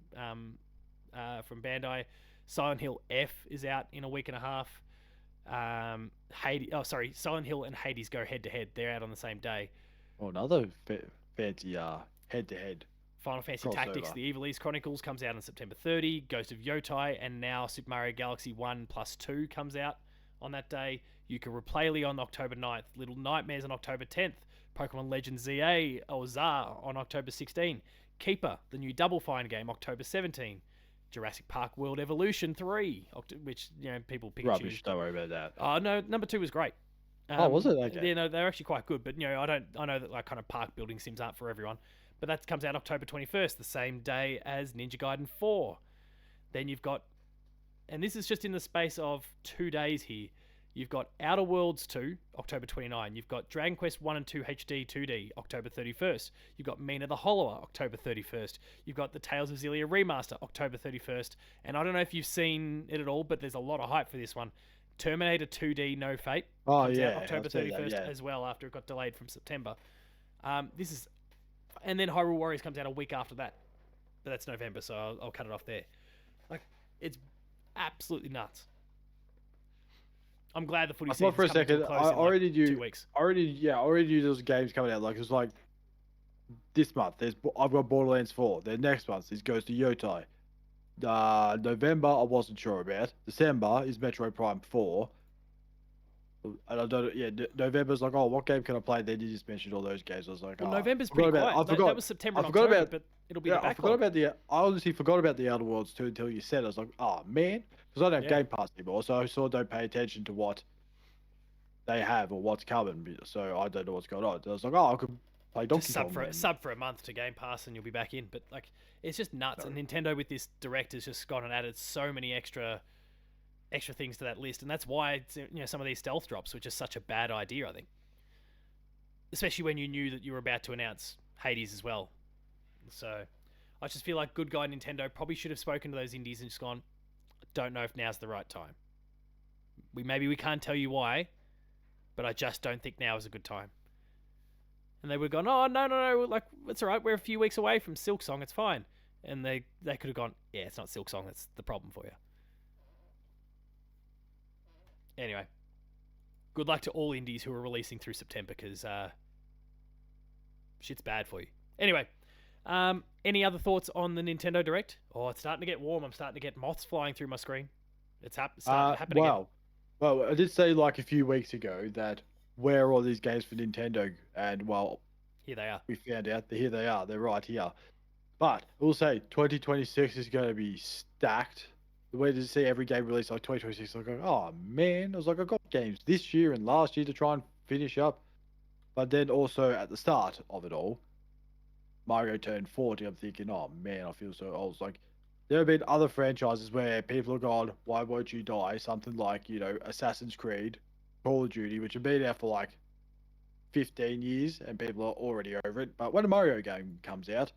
S1: Bandai. Silent Hill F is out in a week and a half. Silent Hill and Hades go head to head. They're out on the same day.
S2: Oh, another fancy head to head.
S1: Final Fantasy Tactics: The Evil East Chronicles comes out on September 30. Ghost of Yotai and now Super Mario Galaxy 1 plus 2 comes out on that day. Yooka-Rayleigh on October 9th. Little Nightmares on October 10th. Pokemon Legends ZA or ZA on October 16. Keeper, the new Double Fine game, October 17. Jurassic Park World Evolution 3, which people pick and choose.
S2: Rubbish. Don't worry about that.
S1: Oh no, number 2 was great.
S2: Was it? Okay.
S1: Yeah, no, they're actually quite good. But I know that like kind of park building sims aren't for everyone. But that comes out October 21st, the same day as Ninja Gaiden 4. Then you've got, and this is just in the space of 2 days here. You've got Outer Worlds 2, October 29. You've got Dragon Quest 1 and 2 HD 2D, October 31st. You've got Mina the Hollower, October 31st. You've got the Tales of Xillia Remaster, October 31st. And I don't know if you've seen it at all, but there's a lot of hype for this one. Terminator 2D No Fate comes out October 31st as well, after it got delayed from September. And then Hyrule Warriors comes out a week after that. But that's November, so I'll cut it off there. Like, it's absolutely nuts. I'm glad the footy season's
S2: for a
S1: coming to
S2: second.
S1: a close
S2: I
S1: in
S2: already
S1: like
S2: knew.
S1: 2 weeks.
S2: I already knew those games coming out. Like, it was like this month. I've got Borderlands 4. Then next month is goes to Yotai. November I wasn't sure about. December is Metroid Prime 4. And I don't. Yeah, November's like, oh, what game can I play? Then you just mentioned all those games. I was like,
S1: Well,
S2: oh,
S1: November's pretty quiet.
S2: I forgot.
S1: That was September and
S2: I forgot
S1: October,
S2: about.
S1: but it'll be
S2: Yeah,
S1: the backlog.
S2: I honestly forgot about the Outer Worlds 2 until you said it. I was like, oh man, because I don't have Game Pass anymore, so I sort of don't pay attention to what they have or what's coming. So I don't know what's going on. I was like, oh, I could play Donkey
S1: Just
S2: Kong.
S1: sub for a month to Game Pass and you'll be back in. But like, it's just nuts. And Nintendo with this Direct has just gone and added so many extra things to that list, and that's why it's, some of these stealth drops, which is such a bad idea, I think. Especially when you knew that you were about to announce Hades as well. So I just feel like good guy Nintendo probably should have spoken to those indies and just gone, don't know if now's the right time. Maybe we can't tell you why, but I just don't think now is a good time. And they would have gone, oh, no, like, it's all right, we're a few weeks away from Silk Song, it's fine. And they could have gone, yeah, it's not Silk Song, that's the problem for you. Anyway, good luck to all indies who are releasing through September, because shit's bad for you. Anyway, any other thoughts on the Nintendo Direct? Oh, it's starting to get warm. I'm starting to get moths flying through my screen. It's starting to happen again.
S2: Well, I did say like a few weeks ago that where are all these games for Nintendo? And well,
S1: here they are.
S2: We found out that here they are. They're right here. But we'll say 2026 is going to be stacked. The way to see every game released like 2026, like, oh man, I was like, I got games this year and last year to try and finish up. But then also at the start of it all, Mario turned 40. I'm thinking, oh man, I feel so old. It's like, there have been other franchises where people have gone, why won't you die? Something like, Assassin's Creed, Call of Duty, which have been out for like 15 years and people are already over it. But when a Mario game comes out,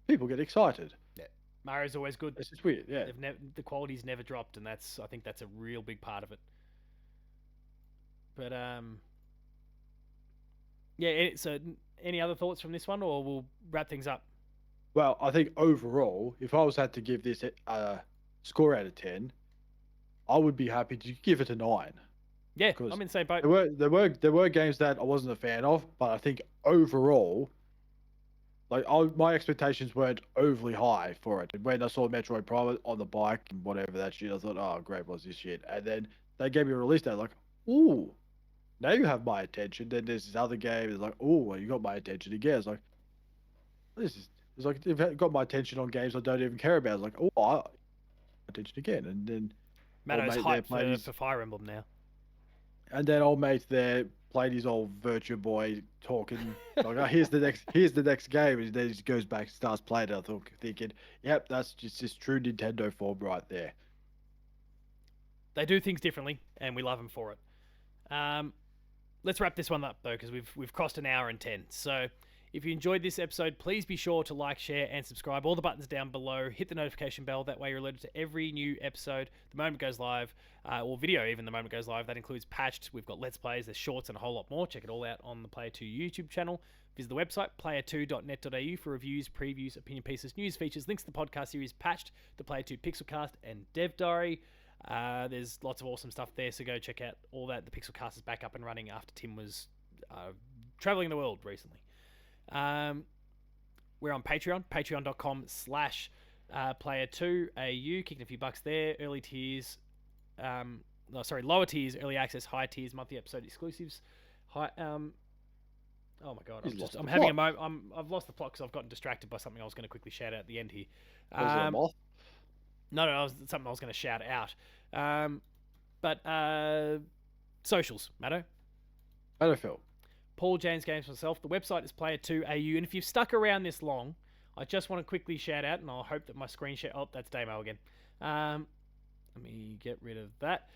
S2: people get excited.
S1: Yeah. Mario's always good.
S2: It's just weird, yeah.
S1: The quality's never dropped, and I think that's a real big part of it. But yeah. So, any other thoughts from this one, or we'll wrap things up?
S2: Well, I think overall, if I was had to give this score out of 10, I would be happy to give it a 9.
S1: Yeah,
S2: Because
S1: I'm in the same boat.
S2: there were games that I wasn't a fan of, but I think overall, like my expectations weren't overly high for it. And when I saw Metroid Prime on the bike and whatever that shit, I thought, oh great, what's this shit? And then they gave me a release date, like, ooh, now you have my attention. Then there's this other game, it's like, ooh, well, you got my attention again. It's like, this is, it's like they've got my attention on games I don't even care about. It's like, oh, I attention again. And then old
S1: Matto's
S2: mate there
S1: hyped
S2: played
S1: for,
S2: his
S1: for Fire Emblem now.
S2: And then old mate there played his old Virtua Boy talking like, oh, here's the next game, and then he goes back, starts playing it. I thought, thinking, yep, that's just true Nintendo form right there.
S1: They do things differently, and we love them for it. Let's wrap this one up though, because we've crossed an hour and 10. So if you enjoyed this episode, please be sure to like, share, and subscribe. All the buttons down below. Hit the notification bell. That way you're alerted to every new episode the moment it goes live, or video even the moment it goes live. That includes Patched. We've got Let's Plays, there's shorts, and a whole lot more. Check it all out on the Player 2 YouTube channel. Visit the website, player2.net.au, for reviews, previews, opinion pieces, news features, links to the podcast series Patched, the Player 2 Pixelcast, and Dev Diary. There's lots of awesome stuff there, so go check out all that. The Pixelcast is back up and running after Tim was traveling the world recently. We're on Patreon, patreon.com/player2au, kicking a few bucks there. Early tiers, lower tiers, early access, high tiers, monthly episode exclusives. Oh my god, I'm having a moment. I've lost the plot because I've gotten distracted by something I was going to quickly shout out at the end here.
S2: Was it a moth?
S1: No, something I was going to shout out. But socials, Matto.
S2: Battlefield.
S1: Paul James Games myself. The website is player2au, and if you've stuck around this long, I just want to quickly shout out, and I'll hope that my screen share. Oh, that's Damo again. Let me get rid of that.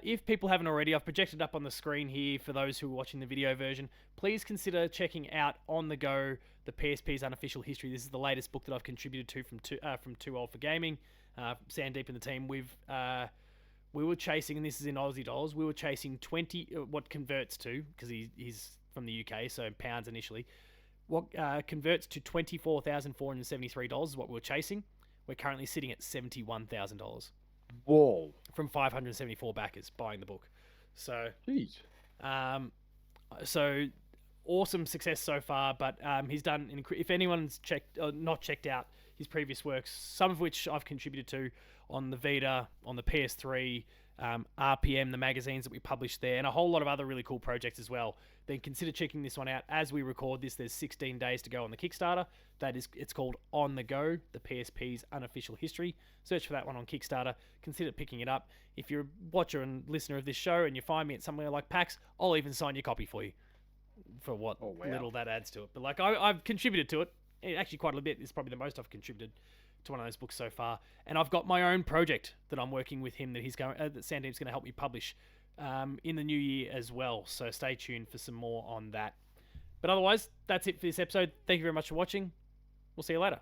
S1: If people haven't already, I've projected up on the screen here for those who are watching the video version. Please consider checking out On The Go, the PSP's unofficial history. This is the latest book that I've contributed to from Too Old for Gaming. Sandeep and the team, we were chasing, and this is in Aussie dollars, we were chasing 20, what converts to, because he's from the UK, so pounds initially, what converts to $24,473 is what we were chasing. We're currently sitting at $71,000.
S2: Whoa.
S1: From 574 backers buying the book. So,
S2: jeez.
S1: So awesome success so far, but he's done, if anyone's not checked out his previous works, some of which I've contributed to on the Vita, on the PS3, RPM, the magazines that we published there, and a whole lot of other really cool projects as well, then consider checking this one out. As we record this, there's 16 days to go on the Kickstarter. It's called On The Go, the PSP's unofficial history. Search for that one on Kickstarter. Consider picking it up. If you're a watcher and listener of this show and you find me at somewhere like PAX, I'll even sign your copy for you for what little that adds to it. But like I've contributed to it. Actually, quite a bit. It's probably the most I've contributed to one of those books so far. And I've got my own project that I'm working with him that that Sandeep's going to help me publish in the new year as well. So stay tuned for some more on that. But otherwise, that's it for this episode. Thank you very much for watching. We'll see you later.